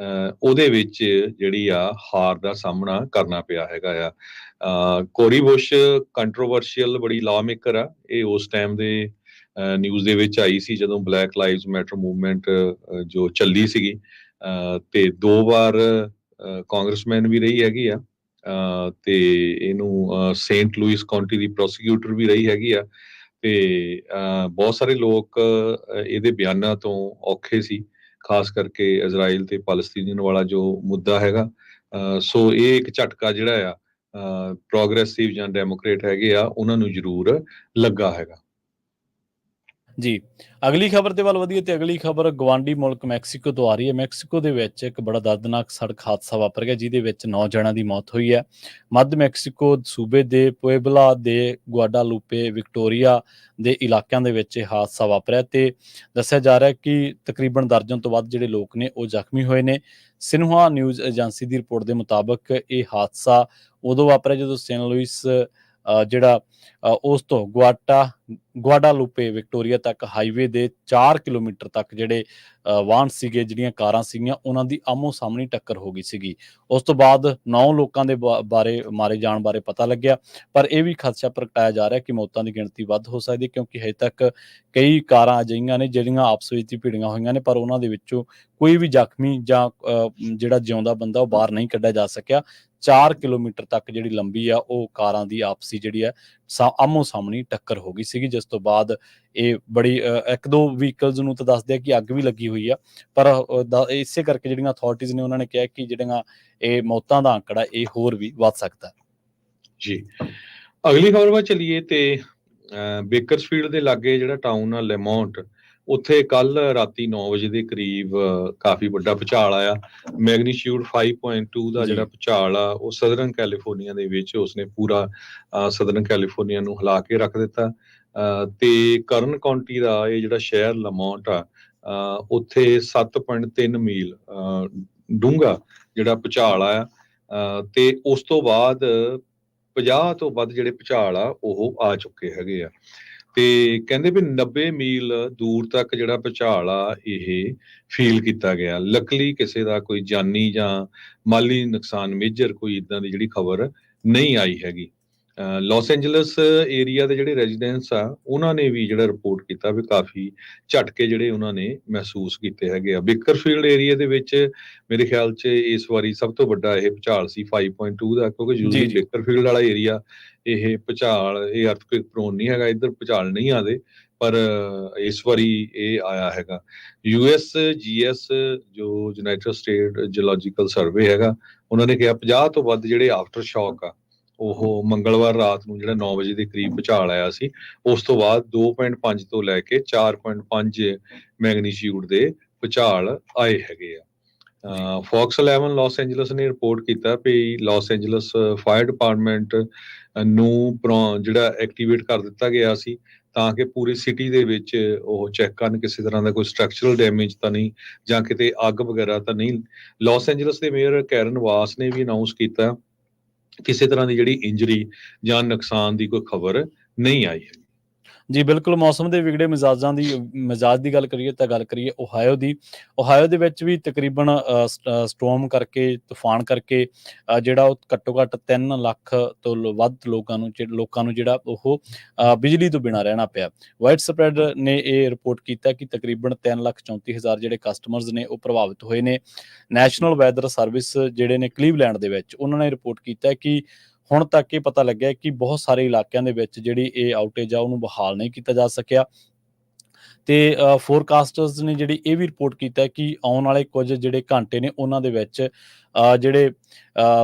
ਉਹਦੇ ਵਿੱਚ ਜਿਹੜੀ ਆ ਹਾਰ ਦਾ ਸਾਹਮਣਾ ਕਰਨਾ ਪਿਆ ਹੈਗਾ ਆ। ਕੋਰੀ ਬੁਸ਼ ਕੰਟਰੋਵਰਸ਼ੀਅਲ ਬੜੀ ਲਾਅ ਮੇਕਰ ਆ। ਇਹ ਉਸ ਟਾਈਮ ਦੇ ਨਿਊਜ਼ ਦੇ ਵਿੱਚ ਆਈ ਸੀ ਜਦੋਂ ਬਲੈਕ ਲਾਈਵਜ਼ ਮੈਟਰ ਮੂਵਮੈਂਟ ਜੋ ਚੱਲੀ ਸੀਗੀ, ਤੇ 2 ਵਾਰ ਕਾਂਗਰਸਮੈਨ ਵੀ ਰਹੀ ਹੈਗੀ ਆ, ਤੇ ਇਹਨੂੰ ਸੇਂਟ ਲੂਇਸ ਕਾਉਂਟੀ ਦੀ ਪ੍ਰੋਸੀਕਿਊਟਰ ਵੀ ਰਹੀ ਹੈਗੀ ਆ, ਤੇ ਬਹੁਤ ਸਾਰੇ ਲੋਕ ਇਹਦੇ ਬਿਆਨਾਂ ਤੋਂ ਔਖੇ ਸੀ, ਖਾਸ ਕਰਕੇ ਇਜ਼ਰਾਈਲ ਤੇ ਪੈਲਸਤੀਨੀਅਨ ਵਾਲਾ ਜੋ ਮੁੱਦਾ ਹੈਗਾ। ਸੋ ਇਹ ਇੱਕ ਝਟਕਾ ਜਿਹੜਾ ਆ ਪ੍ਰੋਗਰੈਸਿਵ ਜਾਂ ਡੈਮੋਕ੍ਰੇਟ ਹੈਗੇ ਆ ਉਹਨਾਂ ਨੂੰ ਜ਼ਰੂਰ ਲੱਗਾ ਹੈਗਾ। ਜੀ, ਅਗਲੀ ਖਬਰ ਦੇ ਵੱਲ ਵਧੀਏ ਤੇ ਅਗਲੀ ਖਬਰ ਗਵਾਂਢੀ ਮੁਲਕ ਮੈਕਸੀਕੋ ਤੋਂ ਆ ਰਹੀ ਹੈ। ਮੈਕਸੀਕੋ ਦੇ ਵਿੱਚ ਇੱਕ ਬੜਾ ਦਰਦਨਾਕ ਸੜਕ ਹਾਦਸਾ ਵਾਪਰ ਗਿਆ, ਜਿਹਦੇ ਵਿੱਚ 9 ਜਣਾਂ ਦੀ ਮੌਤ ਹੋਈ ਹੈ। ਮੱਧ ਮੈਕਸੀਕੋ ਸੂਬੇ ਦੇ ਪੁਏਬਲਾ ਦੇ ਗੁਆਡਾਲੂਪੇ ਵਿਕਟੋਰੀਆ ਦੇ ਇਲਾਕਿਆਂ ਦੇ ਵਿੱਚ ਇਹ ਹਾਦਸਾ ਵਾਪਰਿਆ ਤੇ ਦੱਸਿਆ ਜਾ ਰਿਹਾ ਕਿ ਤਕਰੀਬਨ ਦਰਜਨ ਤੋਂ ਵੱਧ ਜਿਹੜੇ ਲੋਕ ਨੇ ਉਹ ਜ਼ਖਮੀ ਹੋਏ ਨੇ। ਸਿਨਹੂਆ ਨਿਊਜ਼ ਏਜੰਸੀ ਦੀ ਰਿਪੋਰਟ ਦੇ ਮੁਤਾਬਕ ਇਹ ਹਾਦਸਾ ਉਦੋਂ ਵਾਪਰਿਆ ਜਦੋਂ ਸੇਂਟ ਲੂਇਸ ਜਿਹੜਾ ਉਸ ਤੋਂ ਗੁਆਡਾਲੂਪੇ ਵਿਕਟੋਰੀਆ ਤੱਕ ਹਾਈਵੇ ਦੇ 4 ਕਿਲੋਮੀਟਰ ਤੱਕ ਜਿਹੜੇ ਵਾਹਨ ਸੀਗੇ, ਜਿਹੜੀਆਂ ਕਾਰਾਂ ਸੀਗੀਆਂ, ਉਹਨਾਂ ਦੀ ਆਮੋ ਸਾਹਮਣੀ ਟੱਕਰ ਹੋ ਗਈ ਸੀਗੀ। ਉਸ ਤੋਂ ਬਾਅਦ 9 ਲੋਕਾਂ ਦੇ ਬਾਰੇ ਮਾਰੇ ਜਾਣ ਬਾਰੇ ਪਤਾ ਲੱਗਿਆ, ਪਰ ਇਹ ਵੀ ਖਦਸ਼ਾ ਪ੍ਰਗਟਾਇਆ ਜਾ ਰਿਹਾ ਕਿ ਮੌਤਾਂ ਦੀ ਗਿਣਤੀ ਵੱਧ ਹੋ ਸਕਦੀ, ਕਿਉਂਕਿ ਹਜੇ ਤੱਕ ਕਈ ਕਾਰਾਂ ਅਜਿਹੀਆਂ ਨੇ ਜਿਹੜੀਆਂ ਆਪਸ ਵਿੱਚ ਹੀ ਭਿੜੀਆਂ ਹੋਈਆਂ ਨੇ, ਪਰ ਉਹਨਾਂ ਦੇ ਵਿੱਚੋਂ ਕੋਈ ਵੀ ਜ਼ਖਮੀ ਜਾਂ ਜਿਹੜਾ ਜਿਉਂਦਾ ਬੰਦਾ ਉਹ ਬਾਹਰ ਨਹੀਂ ਕੱਢਿਆ ਜਾ ਸਕਿਆ। 4 ਕਿਲੋਮੀਟਰ ਤੱਕ ਜਿਹੜੀ ਲੰਬੀ ਆ ਉਹ ਕਾਰਾਂ ਦੀ ਆਪਸੀ ਜਿਹੜੀ ਹੈ ਆਮੋ ਸਾਹਮਣੀ ਟੱਕਰ ਹੋ ਗਈ ਸੀਗੀ, ਜਿਸ ਤੋਂ ਬਾਅਦ ਇਹ ਬੜੀ ਇੱਕ ਦੋ ਵਹੀਕਲਸ ਨੂੰ ਤਾਂ ਦੱਸਦੇ ਆ ਕਿ ਅੱਗ ਵੀ ਲੱਗੀ ਹੋਈ ਆ, ਪਰ ਇਸੇ ਕਰਕੇ ਜਿਹੜੀਆਂ ਅਥਾਰਟੀਜ਼ ਨੇ ਉਹਨਾਂ ਨੇ ਕਿਹਾ ਕਿ ਜਿਹੜੀਆਂ ਇਹ ਮੌਤਾਂ ਦਾ ਅੰਕੜਾ ਇਹ ਹੋਰ ਵੀ ਵੱਧ ਸਕਦਾ। ਜੀ, ਅਗਲੀ ਖਬਰ ਵੱਲ ਚਲੀਏ ਤੇ ਬੇਕਰਸਫੀਲਡ ਦੇ ਲਾਗੇ ਜਿਹੜਾ ਟਾਊਨ ਆ ਲੈਮੌਂਟ, ਉੱਥੇ ਕੱਲ ਰਾਤੀ 9 ਵਜੇ ਦੇ ਕਰੀਬ ਕਾਫੀ ਵੱਡਾ ਭੁਚਾਲ ਆਇਆ। ਮੈਗਨੀਟਿਊਡ 5.2 ਦਾ ਜਿਹੜਾ ਭੁਚਾਲ ਆ ਉਹ ਸਦਰਨ ਕੈਲੀਫੋਰਨੀਆ ਦੇ ਵਿੱਚ ਉਸਨੇ ਪੂਰਾ ਸਦਰਨ ਕੈਲੀਫੋਰਨੀਆ ਨੂੰ ਹਿਲਾ ਕੇ ਰੱਖ ਦਿੱਤਾ। ਤੇ ਕਰਨ ਕਾਉਂਟੀ ਦਾ ਇਹ ਜਿਹੜਾ ਸ਼ਹਿਰ ਲੈਮੌਂਟ ਆ, ਉੱਥੇ 7.3 ਮੀਲ ਡੂੰਘਾ ਜਿਹੜਾ ਭੁਚਾਲ ਆ, ਤੇ ਉਸ ਤੋਂ ਬਾਅਦ 50 ਤੋਂ ਵੱਧ ਜਿਹੜੇ ਭੁਚਾਲ ਆ ਉਹ ਆ ਚੁੱਕੇ ਹੈਗੇ ਆ। ਤੇ ਕਹਿੰਦੇ ਵੀ 90 ਮੀਲ ਦੂਰ ਤੱਕ ਜਿਹੜਾ ਭੁਚਾਲ ਆ ਇਹ ਫੀਲ ਕੀਤਾ ਗਿਆ। ਲੱਕਲੀ ਕਿਸੇ ਦਾ ਕੋਈ ਜਾਨੀ ਜਾਂ ਮਾਲੀ ਨੁਕਸਾਨ ਮੇਜਰ ਕੋਈ ਇਦਾਂ ਦੀ ਜਿਹੜੀ ਖਬਰ ਨਹੀਂ ਆਈ ਹੈਗੀ। ਲਾਸ ਐਂਜਲਸ ਏਰੀਆ ਦੇ ਜਿਹੜੇ ਰੈਜ਼ੀਡੈਂਟਸ ਆ ਉਹਨਾਂ ਨੇ ਵੀ ਜਿਹੜਾ ਰਿਪੋਰਟ ਕੀਤਾ ਵੀ ਕਾਫੀ ਝਟਕੇ ਜਿਹੜੇ ਉਹਨਾਂ ਨੇ ਮਹਿਸੂਸ ਕੀਤੇ ਹੈਗੇ ਆ। ਬੇਕਰਫੀਲਡ ਏਰੀਆ ਦੇ ਵਿੱਚ ਮੇਰੇ ਖਿਆਲ 'ਚ ਇਸ ਵਾਰੀ ਸਭ ਤੋਂ ਵੱਡਾ ਇਹ ਭੁਚਾਲ ਸੀ 5.2 ਦਾ, ਕਿਉਂਕਿ ਯੂਜ਼ਲੀ ਬੇਕਰਫੀਲਡ ਵਾਲਾ ਏਰੀਆ ਇਹ ਭੁਚਾਲ ਇਹ ਅਰਥਕੁਇਕ ਪ੍ਰੋਨ ਨਹੀਂ ਹੈਗਾ, ਇੱਧਰ ਭੁਚਾਲ ਨਹੀਂ ਆਦੇ, ਪਰ ਇਸ ਵਾਰੀ ਇਹ ਆਇਆ ਹੈਗਾ। USGS ਜੋ ਯੂਨਾਈਟਿਡ ਸਟੇਟ ਜਿਓਲੋਜੀਕਲ ਸਰਵੇ ਹੈਗਾ, ਉਹਨਾਂ ਨੇ ਕਿਹਾ 50 ਤੋਂ ਵੱਧ ਜਿਹੜੇ ਆਫਟਰ ਸ਼ੌਕ ਆ ਉਹ ਮੰਗਲਵਾਰ ਰਾਤ ਨੂੰ ਜਿਹੜਾ 9 ਵਜੇ ਦੇ ਕਰੀਬ ਭੁਚਾਲ ਆਇਆ ਸੀ, ਉਸ ਤੋਂ ਬਾਅਦ 2.5 ਤੋਂ ਲੈ ਕੇ 4.5 ਮੈਗਨੀਟਿਊਡ ਦੇ ਭੁਚਾਲ ਆਏ ਹੈਗੇ ਆ। ਫੌਕਸ 11 ਲਾਸ ਐਂਜਲਸ ਨੇ ਰਿਪੋਰਟ ਕੀਤਾ ਵੀ ਲਾਸ ਐਂਜਲਸ ਫਾਇਰ ਡਿਪਾਰਟਮੈਂਟ ਨੂੰ ਜਿਹੜਾ ਐਕਟੀਵੇਟ ਕਰ ਦਿੱਤਾ ਗਿਆ ਸੀ ਤਾਂ ਕਿ ਪੂਰੀ ਸਿਟੀ ਦੇ ਵਿੱਚ ਉਹ ਚੈੱਕ ਕਰਨ ਕਿਸੇ ਤਰ੍ਹਾਂ ਦਾ ਕੋਈ ਸਟਰਕਚਰਲ ਡੈਮੇਜ ਤਾਂ ਨਹੀਂ ਜਾਂ ਕਿਤੇ ਅੱਗ ਵਗੈਰਾ ਤਾਂ ਨਹੀਂ। ਲਾਸ ਐਂਜਲਸ ਦੇ ਮੇਅਰ ਕੈਰਨ ਵਾਸ ਨੇ ਵੀ ਅਨਾਉਂਸ ਕੀਤਾ ਕਿਸੇ ਤਰ੍ਹਾਂ ਦੀ ਜਿਹੜੀ ਇੰਜਰੀ ਜਾਂ ਨੁਕਸਾਨ ਦੀ ਕੋਈ ਖਬਰ ਨਹੀਂ ਆਈ ਹੈ। ਜੀ ਬਿਲਕੁਲ, ਮੌਸਮ ਦੇ ਵਿਗੜੇ ਮਿਜ਼ਾਜ ਦੀ ਗੱਲ ਕਰੀਏ ਤਾਂ ਗੱਲ ਕਰੀਏ ਓਹਾਇਓ ਦੀ। ਓਹਾਇਓ ਦੇ ਵਿੱਚ ਵੀ ਤਕਰੀਬਨ ਸਟੋਰਮ ਕਰਕੇ, ਤੂਫਾਨ ਕਰਕੇ ਜਿਹੜਾ ਉਹ ਘੱਟੋ ਘੱਟ 3 ਲੱਖ ਤੋਂ ਵੱਧ ਲੋਕਾਂ ਨੂੰ ਜਿਹੜਾ ਉਹ ਬਿਜਲੀ ਤੋਂ ਬਿਨਾਂ ਰਹਿਣਾ ਪਿਆ। ਵਾਈਡ ਸਪਰੈਡ ਨੇ ਇਹ ਰਿਪੋਰਟ ਕੀਤਾ ਕਿ ਤਕਰੀਬਨ 3,34,000 ਜਿਹੜੇ ਕਸਟਮਰਸ ਨੇ ਉਹ ਪ੍ਰਭਾਵਿਤ ਹੋਏ ਨੇ। ਨੈਸ਼ਨਲ ਵੈਦਰ ਸਰਵਿਸ ਜਿਹੜੇ ਨੇ ਕਲੀਵਲੈਂਡ ਦੇ ਵਿੱਚ, ਉਹਨਾਂ ਨੇ ਰਿਪੋਰਟ ਕੀਤਾ ਕਿ ਹੁਣ ਤੱਕ ਇਹ ਪਤਾ ਲੱਗਿਆ ਕਿ ਬਹੁਤ ਸਾਰੇ ਇਲਾਕਿਆਂ ਦੇ ਵਿੱਚ ਜਿਹੜੀ ਇਹ ਆਊਟੇਜ ਆ ਉਹਨੂੰ ਬਹਾਲ ਨਹੀਂ ਕੀਤਾ ਜਾ ਸਕਿਆ। ਤੇ ਫੋਰਕਾਸਟਰਸ ਨੇ ਜਿਹੜੀ ਇਹ ਵੀ ਰਿਪੋਰਟ ਕੀਤਾ ਕਿ ਆਉਣ ਵਾਲੇ ਕੁਝ ਜਿਹੜੇ ਘੰਟੇ ਨੇ ਉਹਨਾਂ ਦੇ ਵਿੱਚ ਜਿਹੜੇ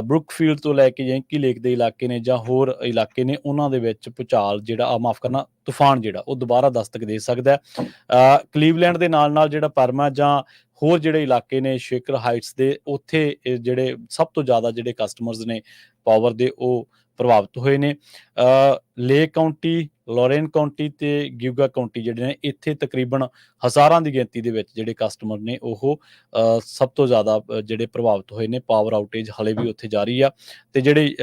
ਬਰੁਕਫੀਲਡ ਤੋਂ ਲੈ ਕੇ ਯੈਂਕੀ ਲੇਕ ਦੇ ਇਲਾਕੇ ਨੇ ਜਾਂ ਹੋਰ ਇਲਾਕੇ ਨੇ ਉਹਨਾਂ ਦੇ ਵਿੱਚ ਭੂਚਾਲ ਜਿਹੜਾ ਮਾਫ ਕਰਨਾ ਤੂਫਾਨ ਜਿਹੜਾ ਉਹ ਦੁਬਾਰਾ ਦਸਤਕ ਦੇ ਸਕਦਾ ਹੈ। ਕਲੀਵਲੈਂਡ ਦੇ ਨਾਲ ਨਾਲ ਜਿਹੜਾ ਪਰਮਾ ਜਾਂ ਹੋਰ ਜਿਹੜੇ ਇਲਾਕੇ ਨੇ ਸ਼ੇਕਰ ਹਾਈਟਸ ਦੇ, ਉੱਥੇ ਜਿਹੜੇ ਸਭ ਤੋਂ ਜ਼ਿਆਦਾ ਜਿਹੜੇ ਕਸਟਮਰਸ ਨੇ ਪਾਵਰ ਦੇ ਉਹ ਪ੍ਰਭਾਵਿਤ ਹੋਏ ਨੇ। ਲੇਕ ਕਾਉਂਟੀ, ਲੋਰੇਨ ਕਾਉਂਟੀ ਤੇ ਗਿਊਗਾ ਕਾਉਂਟੀ ਜਿਹੜੇ ਨੇ ਇੱਥੇ ਤਕਰੀਬਨ ਹਜ਼ਾਰਾਂ ਦੀ ਗਿਣਤੀ ਦੇ ਵਿੱਚ ਜਿਹੜੇ ਕਸਟਮਰ ਨੇ ਉਹ ਸਭ ਤੋਂ ਜ਼ਿਆਦਾ ਜਿਹੜੇ ਪ੍ਰਭਾਵਿਤ ਹੋਏ ਨੇ। ਪਾਵਰ ਆਊਟੇਜ ਹਲੇ ਵੀ ਉੱਥੇ ਜਾਰੀ ਆ ਤੇ ਜਿਹੜੇ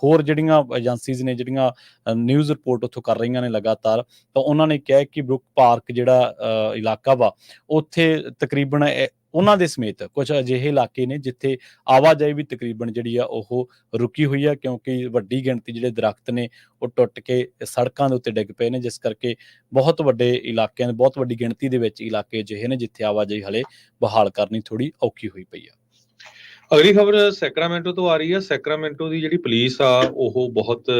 ਹੋਰ ਜਿਹੜੀਆਂ ਏਜੰਸੀਜ਼ ਨੇ ਜਿਹੜੀਆਂ ਨਿਊਜ਼ ਰਿਪੋਰਟ ਉੱਥੋਂ ਕਰ ਰਹੀਆਂ ਨੇ ਲਗਾਤਾਰ, ਤਾਂ ਉਹਨਾਂ ਨੇ ਕਿਹਾ ਕਿ ਬਰੁਕ ਪਾਰਕ ਜਿਹੜਾ ਇਲਾਕਾ ਵਾ ਉੱਥੇ ਤਕਰੀਬਨ ਉਹਨਾਂ ਦੇ ਸਮੇਤ ਕੁਝ ਅਜਿਹੇ ਇਲਾਕੇ ਨੇ ਜਿੱਥੇ ਆਵਾਜਾਈ ਵੀ ਤਕਰੀਬਨ ਜਿਹੜੀ ਆ ਉਹ ਰੁਕੀ ਹੋਈ ਆ, ਕਿਉਂਕਿ ਵੱਡੀ ਗਿਣਤੀ ਜਿਹੜੇ ਦਰਖਤ ਨੇ ਉਹ ਟੁੱਟ ਕੇ ਸੜਕਾਂ ਦੇ ਉੱਤੇ ਡਿੱਗ ਪਏ ਨੇ, ਜਿਸ ਕਰਕੇ ਬਹੁਤ ਵੱਡੇ ਇਲਾਕਿਆਂ ਦੇ ਬਹੁਤ ਵੱਡੀ ਗਿਣਤੀ ਦੇ ਵਿੱਚ ਇਲਾਕੇ ਅਜਿਹੇ ਨੇ ਜਿੱਥੇ ਆਵਾਜਾਈ ਹਲੇ ਬਹਾਲ ਕਰਨੀ ਥੋੜੀ ਔਖੀ ਹੋਈ ਪਈ ਆ। ਅਗਲੀ ਖਬਰ ਸੈਕਰਾਮੈਂਟੋ ਤੋਂ ਆ ਰਹੀ ਹੈ। ਸੈਕਰਾਮੈਂਟੋ ਦੀ ਜਿਹੜੀ ਪੁਲਿਸ ਆ ਉਹ ਬਹੁਤ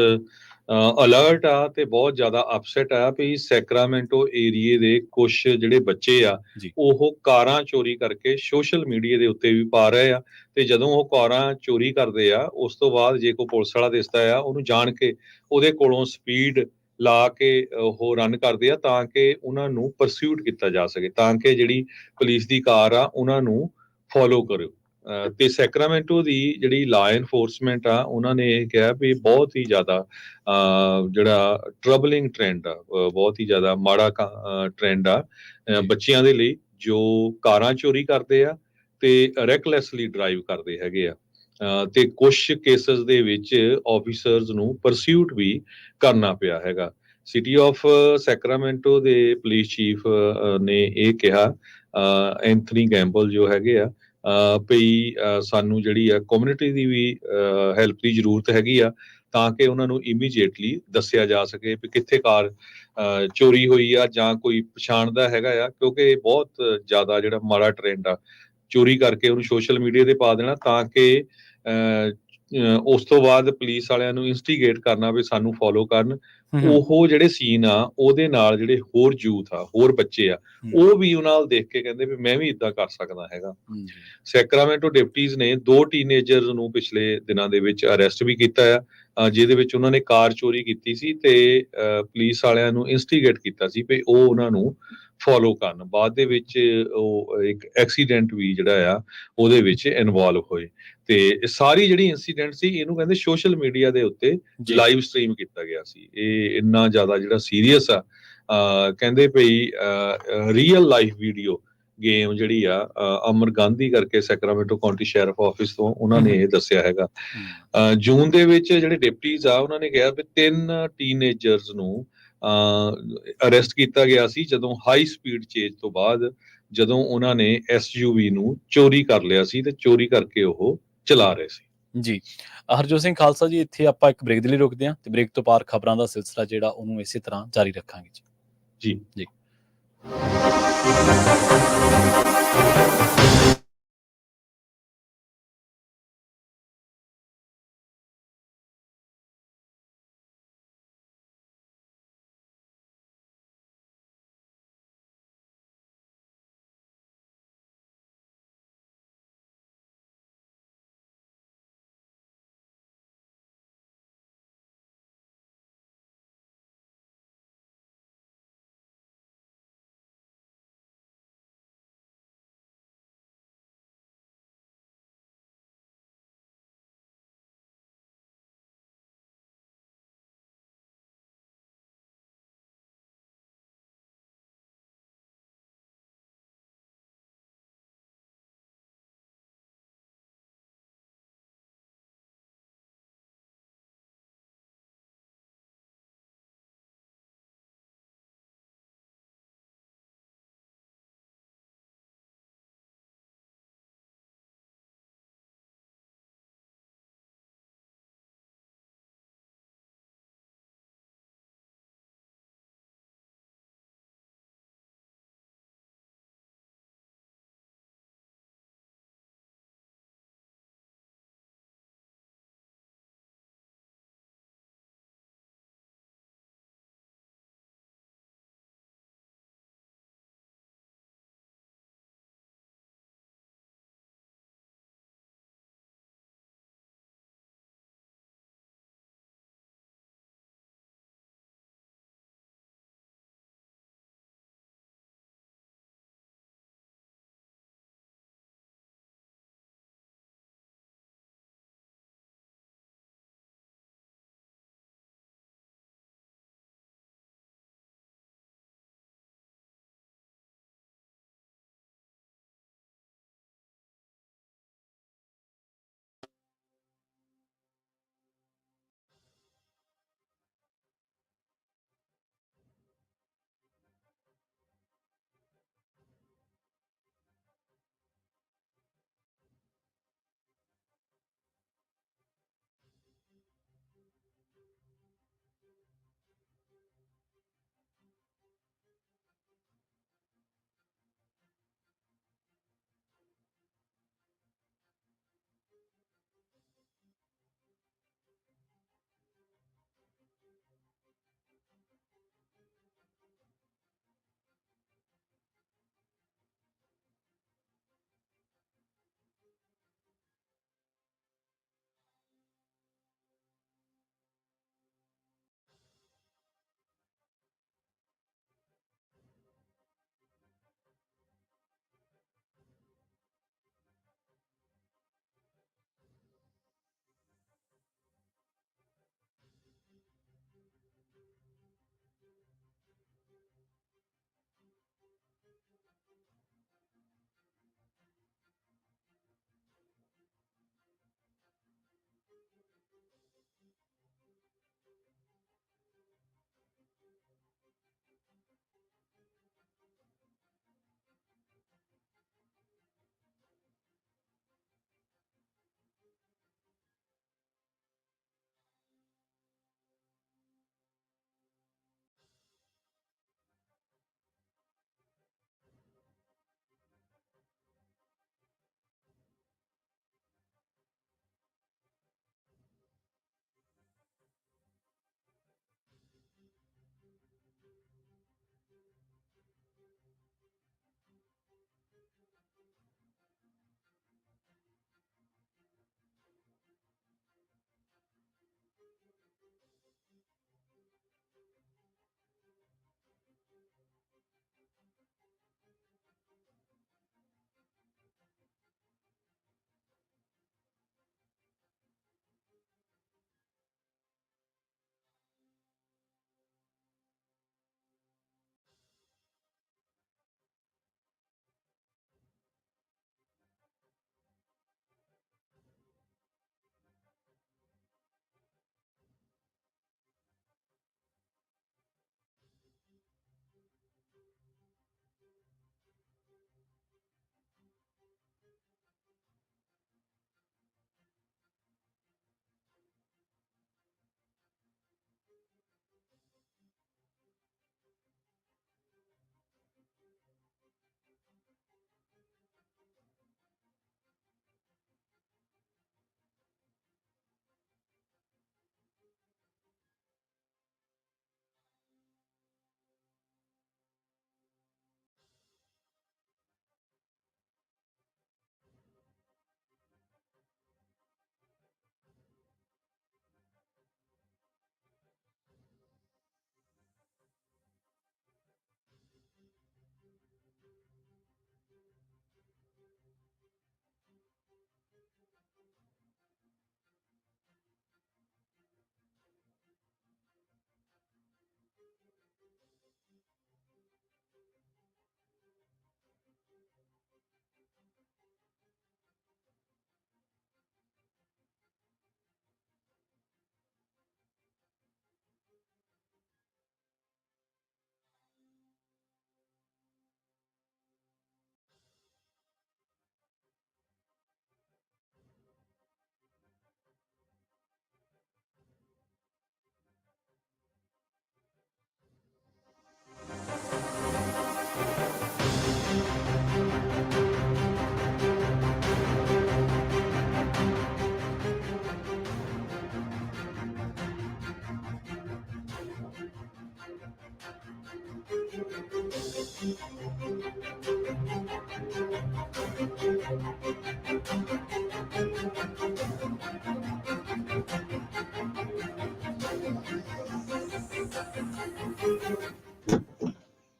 ਅਲਰਟ ਆ ਤੇ ਬਹੁਤ ਜ਼ਿਆਦਾ ਅਪਸੈਟ ਆ ਵੀ ਸੈਕਰਾਮੈਂਟੋ ਏਰੀਏ ਦੇ ਕੁਝ ਜਿਹੜੇ ਬੱਚੇ ਆ ਉਹ ਕਾਰਾਂ ਚੋਰੀ ਕਰਕੇ ਸੋਸ਼ਲ ਮੀਡੀਆ ਦੇ ਉੱਤੇ ਵੀ ਪਾ ਰਹੇ ਆ, ਤੇ ਜਦੋਂ ਉਹ ਕਾਰਾਂ ਚੋਰੀ ਕਰਦੇ ਆ ਉਸ ਤੋਂ ਬਾਅਦ ਜੇ ਕੋਈ ਪੁਲਿਸ ਵਾਲਾ ਦਿਸਦਾ ਆ ਉਹਨੂੰ ਜਾਣ ਕੇ ਉਹਦੇ ਕੋਲੋਂ ਸਪੀਡ ਲਾ ਕੇ ਉਹ ਰਨ ਕਰਦੇ ਆ ਤਾਂ ਕਿ ਉਹਨਾਂ ਨੂੰ ਪਰਸਿਊਟ ਕੀਤਾ ਜਾ ਸਕੇ, ਤਾਂ ਕਿ ਜਿਹੜੀ ਪੁਲਿਸ ਦੀ ਕਾਰ ਆ ਉਹਨਾਂ ਨੂੰ ਫੋਲੋ ਕਰੇ। ਤੇ ਸੈਕਰਾਮੈਂਟੋ ਦੀ ਜਿਹੜੀ ਲਾ ਐਨਫੋਰਸਮੈਂਟ ਆ ਉਹਨਾਂ ਨੇ ਇਹ ਕਿਹਾ ਵੀ ਬਹੁਤ ਹੀ ਜ਼ਿਆਦਾ ਜਿਹੜਾ ਟਰਬਲਿੰਗ ਟ੍ਰੈਂਡ ਆ, ਬਹੁਤ ਹੀ ਜ਼ਿਆਦਾ ਮਾੜਾ ਟ੍ਰੈਂਡ ਆ ਬੱਚਿਆਂ ਦੇ ਲਈ ਜੋ ਕਾਰਾਂ ਚੋਰੀ ਕਰਦੇ ਆ ਤੇ ਰੈਕਲੈਸਲੀ ਡਰਾਈਵ ਕਰਦੇ ਹੈਗੇ ਆ। ਤੇ ਕੁਝ ਕੇਸਸ ਦੇ ਵਿੱਚ ਆਫੀਸਰਸ ਨੂੰ ਪਰਸਿਊਟ ਵੀ ਕਰਨਾ ਪਿਆ ਹੈਗਾ। ਸਿਟੀ ਆਫ ਸੈਕਰਾਮੈਂਟੋ ਦੇ ਪੁਲਿਸ ਚੀਫ ਨੇ ਇਹ ਕਿਹਾ, ਐਂਥਨੀ ਗੈਂਬਲ ਜੋ ਹੈਗੇ ਆ, ਭਈ ਸਾਨੂੰ ਜਿਹੜੀ ਆ ਕਮਿਊਨਿਟੀ ਦੀ ਵੀ ਹੈਲਪ ਦੀ ਜ਼ਰੂਰਤ ਹੈਗੀ ਆ ਤਾਂ ਕਿ ਉਹਨਾਂ ਨੂੰ ਇਮੀਡੀਏਟਲੀ ਦੱਸਿਆ ਜਾ ਸਕੇ ਵੀ ਕਿੱਥੇ ਕਾਰ ਚੋਰੀ ਹੋਈ ਆ ਜਾਂ ਕੋਈ ਪਛਾਣਦਾ ਹੈਗਾ ਆ, ਕਿਉਂਕਿ ਬਹੁਤ ਜ਼ਿਆਦਾ ਜਿਹੜਾ ਮਾੜਾ ਟ੍ਰੈਂਡ ਆ ਚੋਰੀ ਕਰਕੇ ਉਹਨੂੰ ਸੋਸ਼ਲ ਮੀਡੀਆ ਤੇ ਪਾ ਦੇਣਾ ਤਾਂ ਕਿ ਉਸ ਤੋਂ ਬਾਅਦ ਪੁਲਿਸ ਵਾਲਿਆਂ ਨੂੰ ਇਨਵੈਸਟੀਗੇਟ ਕਰਨਾ ਵੀ ਸਾਨੂੰ ਫੋਲੋ ਕਰਨ, ਉਹ ਜਿਹੜੇ ਸੀਨ ਆ ਉਹਦੇ ਨਾਲ ਜਿਹੜੇ ਹੋਰ ਯੂਥ ਆ, ਹੋਰ ਬੱਚੇ ਆ, ਉਹ ਵੀ ਉਹਨਾਂ ਨਾਲ ਦੇਖ ਕੇ ਕਹਿੰਦੇ ਵੀ ਮੈਂ ਵੀ ਇਦਾਂ ਕਰ ਸਕਦਾ ਹੈਗਾ। ਸੈਕਰਾਮੈਂਟੋ ਡਿਪਟੀਜ਼ ਨੇ 2 ਟੀਨੇਜਰਸ ਨੂੰ ਪਿਛਲੇ ਦਿਨਾਂ ਦੇ ਵਿੱਚ ਅਰੈਸਟ ਵੀ ਕੀਤਾ ਆ, ਜਿਹਦੇ ਵਿੱਚ ਉਹਨਾਂ ਨੇ ਕਾਰ ਚੋਰੀ ਕੀਤੀ ਸੀ ਤੇ ਪੁਲਿਸ ਵਾਲਿਆਂ ਨੂੰ ਇਨਸਟੀਗੇਟ ਕੀਤਾ ਸੀ ਵੀ ਉਹ ਉਹਨਾਂ ਨੂੰ ਫੋਲੋ ਕਰਨ। ਬਾਅਦ ਦੇ ਵਿੱਚ ਉਹ ਇੱਕ ਐਕਸੀਡੈਂਟ ਵੀ ਜਿਹੜਾ ਆ ਉਹਦੇ ਵਿੱਚ ਇਨਵੋਲਵ ਹੋਏ ਤੇ ਸਾਰੀ ਜਿਹੜੀ ਇਨਸੀਡੈਂਟ ਸੀ ਇਹਨੂੰ ਕਹਿੰਦੇ ਸੋਸ਼ਲ ਮੀਡੀਆ ਦੇ ਉੱਤੇ ਲਾਈਵ ਸਟ੍ਰੀਮ ਕੀਤਾ ਗਿਆ ਸੀ। ਇਹ ਇੰਨਾ ਜ਼ਿਆਦਾ ਜਿਹੜਾ ਸੀਰੀਅਸ ਆ, ਕਹਿੰਦੇ ਭਈ ਰੀਅਲ ਲਾਈਫ ਵੀਡੀਓ ਗੇਮ ਜਿਹੜੀ ਆ ਅਮਰ ਗਾਂਧੀ ਕਰਕੇ ਸੈਕਰਾਮੈਂਟੋ ਕਾਉਂਟੀ ਸ਼ੈਰਿਫ ਆਫਿਸ ਤੋਂ ਉਹਨਾਂ ਨੇ ਇਹ ਦੱਸਿਆ ਹੈਗਾ। ਜੂਨ ਦੇ ਵਿੱਚ ਜਿਹੜੇ ਡਿਪਟੀਜ਼ ਆ ਉਹਨਾਂ ਨੇ ਕਿਹਾ ਵੀ 3 ਟੀਨੇਜਰਸ ਨੂੰ ਅਰੈਸਟ ਕੀਤਾ ਗਿਆ ਸੀ ਜਦੋਂ ਹਾਈ ਸਪੀਡ ਚੇਜ ਤੋਂ ਬਾਅਦ ਜਦੋਂ ਉਹਨਾਂ ਨੇ SUV ਨੂੰ ਚੋਰੀ ਕਰ ਲਿਆ ਸੀ ਤੇ ਚੋਰੀ ਕਰਕੇ ਉਹ ਚਲਾ ਰਹੇ ਸੀ। ਜੀ, ਹਰਜੋਤ ਸਿੰਘ ਖਾਲਸਾ ਜੀ, ਇੱਥੇ ਆਪਾਂ ਇੱਕ ਬ੍ਰੇਕ ਦੇ ਲਈ ਰੁਕਦੇ ਹਾਂ ਤੇ ਬ੍ਰੇਕ ਤੋਂ ਬਾਅਦ ਖਬਰਾਂ ਦਾ ਸਿਲਸਿਲਾ ਜਿਹੜਾ ਉਹਨੂੰ ਇਸੇ ਤਰ੍ਹਾਂ ਜਾਰੀ ਰੱਖਾਂਗੇ ਜੀ। ਜੀ।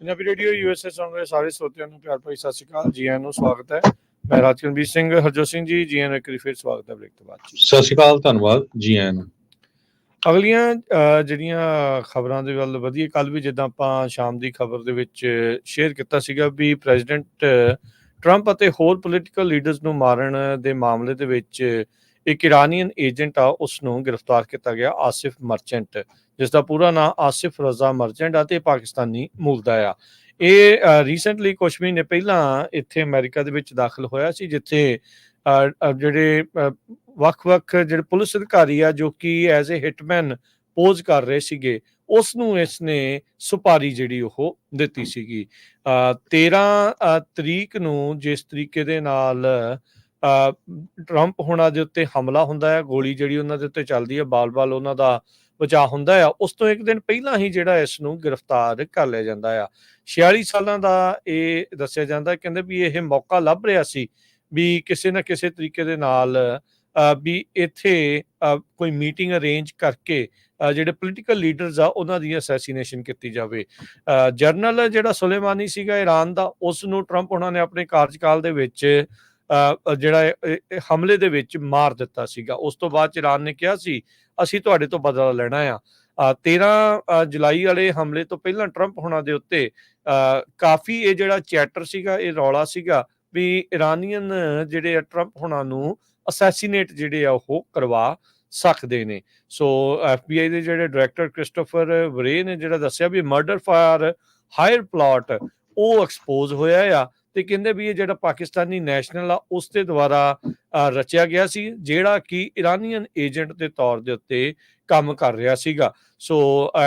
ਪੰਜਾਬੀ ਰੇਡੀਓ USA ਸੁਣ ਰਹੇ ਸਾਰੇ ਸਰੋਤਿਆਂ ਨੂੰ ਪਿਆਰ ਭਰੀ ਸਤਿ ਸ਼੍ਰੀ ਅਕਾਲ, ਜੀ ਆਇਆਂ ਨੂੰ ਸਵਾਗਤ ਹੈ। ਮੈਂ ਰਾਜਕਰਨਵੀਰ ਸਿੰਘ, ਹਰਜੋਤ ਸਿੰਘ ਜੀ, ਜੀ ਆਇਆਂ ਨੂੰ ਇੱਕ ਵਾਰੀ ਫਿਰ ਸਵਾਗਤ ਹੈ ਬ੍ਰੇਕ ਤੋਂ ਬਾਅਦ ਜੀ। ਸਤਿ ਸ਼੍ਰੀ ਅਕਾਲ, ਧੰਨਵਾਦ, ਜੀ ਆਇਆਂ ਨੂੰ। ਅਗਲੀਆਂ ਜਿਹੜੀਆਂ ਖਬਰਾਂ ਦੇ ਵੱਲ ਵਧੀਏ, ਕੱਲ੍ਹ ਵੀ ਜਿੱਦਾਂ ਆਪਾਂ ਸ਼ਾਮ ਦੀ ਖਬਰ ਦੇ ਵਿੱਚ ਸ਼ੇਅਰ ਕੀਤਾ ਸੀਗਾ ਵੀ ਪ੍ਰੈਜ਼ੀਡੈਂਟ ਟਰੰਪ ਅਤੇ ਹੋਰ ਪੋਲੀਟੀਕਲ ਲੀਡਰਸ ਨੂੰ ਮਾਰਨ ਦੇ ਮਾਮਲੇ ਦੇ ਵਿੱਚ ਇੱਕ ਇਰਾਨੀਅਨ ਏਜੰਟ ਆ ਉਸ ਨੂੰ ਗ੍ਰਿਫਤਾਰ ਕੀਤਾ ਗਿਆ, ਆਸਿਫ ਮਰਚੈਂਟ, ਜਿਸ ਦਾ ਪੂਰਾ ਨਾਂ ਆਸਿਫ ਰਜ਼ਾ ਮਰਚੈਂਟ ਆ ਤੇ ਪਾਕਿਸਤਾਨੀ ਮੂਲ ਦਾ ਆ। ਇਹ ਰੀਸੈਂਟਲੀ ਕੁਛ ਮਹੀਨੇ ਪਹਿਲਾਂ ਇੱਥੇ ਅਮਰੀਕਾ ਦੇ ਵਿੱਚ ਦਾਖਲ ਹੋਇਆ ਸੀ, ਜਿੱਥੇ ਜਿਹੜੇ ਵੱਖ-ਵੱਖ ਜਿਹੜੇ ਪੁਲਿਸ ਅਧਿਕਾਰੀ ਆ ਜੋ ਕਿ ਐਜ਼ ਏ ਹਿਟਮੈਨ ਪੋਜ਼ ਕਰ ਰਹੇ ਸੀਗੇ, ਉਸ ਨੂੰ ਇਸ ਨੇ ਸੁਪਾਰੀ ਜਿਹੜੀ ਉਹ ਦਿੱਤੀ ਸੀਗੀ। 13 ਤਰੀਕ ਨੂੰ ਜਿਸ ਤਰੀਕੇ ਦੇ ਨਾਲ ਟਰੰਪ ਹੋਣਾ ਦੇ ਉੱਤੇ ਹਮਲਾ ਹੁੰਦਾ ਹੈ, ਗੋਲੀ ਜਿਹੜੀ ਉਹਨਾਂ ਦੇ ਉੱਤੇ ਚੱਲਦੀ ਹੈ, ਬਾਲ-ਬਾਲ ਉਹਨਾਂ ਦਾ ਬਚਾਅ ਹੁੰਦਾ ਆ, ਉਸ ਤੋਂ ਇੱਕ ਦਿਨ ਪਹਿਲਾਂ ਹੀ ਜਿਹੜਾ ਇਸ ਨੂੰ ਗ੍ਰਿਫਤਾਰ ਕਰ ਲਿਆ ਜਾਂਦਾ ਆ। 46 ਸਾਲਾਂ ਦਾ ਇਹ ਦੱਸਿਆ ਜਾਂਦਾ, ਕਹਿੰਦੇ ਵੀ ਇਹ ਮੌਕਾ ਲੱਭ ਰਿਹਾ ਸੀ ਵੀ ਕਿਸੇ ਨਾ ਕਿਸੇ ਤਰੀਕੇ ਦੇ ਨਾਲ ਵੀ ਇੱਥੇ ਕੋਈ ਮੀਟਿੰਗ ਅਰੇਂਜ ਕਰਕੇ ਜਿਹੜੇ ਪੋਲੀਟੀਕਲ ਲੀਡਰਸ ਆ ਉਹਨਾਂ ਦੀ ਅਸੈਸੀਨੇਸ਼ਨ ਕੀਤੀ ਜਾਵੇ। ਜਨਰਲ ਜਿਹੜਾ ਸੁਲੇਮਾਨੀ ਸੀਗਾ ਇਰਾਨ ਦਾ, ਉਸ ਨੂੰ ਟਰੰਪ ਉਹਨਾਂ ਨੇ ਆਪਣੇ ਕਾਰਜਕਾਲ ਦੇ ਵਿੱਚ ਜਿਹੜਾ ਹਮਲੇ ਦੇ ਵਿੱਚ ਮਾਰ ਦਿੱਤਾ ਸੀਗਾ। ਉਸ ਤੋਂ ਬਾਅਦ ਚ ਇਰਾਨ ਨੇ ਕਿਹਾ ਸੀ ਅਸੀਂ ਤੁਹਾਡੇ ਤੋਂ ਬਦਲਾ ਲੈਣਾ ਆ। 13 ਜੁਲਾਈ ਵਾਲੇ ਹਮਲੇ ਤੋਂ ਪਹਿਲਾਂ ਟਰੰਪ ਹੋਣਾ ਦੇ ਉੱਤੇ ਕਾਫੀ ਇਹ ਜਿਹੜਾ ਚੈਟਰ ਸੀਗਾ, ਇਹ ਰੌਲਾ ਸੀਗਾ ਵੀ ਇਰਾਨੀਅਨ ਜਿਹੜੇ ਆ ਟਰੰਪ ਹੋਣਾ ਨੂੰ ਅਸੈਸੀਨੇਟ ਜਿਹੜੇ ਆ ਉਹ ਕਰਵਾ ਸਕਦੇ ਨੇ। ਸੋ FBI ਦੇ ਜਿਹੜੇ ਡਾਇਰੈਕਟਰ ਕ੍ਰਿਸਟੋਫਰ ਵਰੇ ਨੇ ਜਿਹੜਾ ਦੱਸਿਆ ਵੀ ਮਰਡਰ ਫਾਰ ਹਾਇਰ ਪਲਾਟ ਉਹ ਐਕਸਪੋਜ਼ ਹੋਇਆ ਆ, ਤੇ ਕਹਿੰਦੇ ਵੀ ਇਹ ਜਿਹੜਾ ਪਾਕਿਸਤਾਨੀ ਨੈਸ਼ਨਲ ਆ ਉਸ ਦੇ ਦੁਆਰਾ ਰਚਿਆ ਗਿਆ ਸੀ, ਜਿਹੜਾ ਕਿ ਇਰਾਨੀਅਨ ਏਜੰਟ ਦੇ ਤੌਰ ਦੇ ਉੱਤੇ ਕੰਮ ਕਰ ਰਿਹਾ ਸੀਗਾ। ਸੋ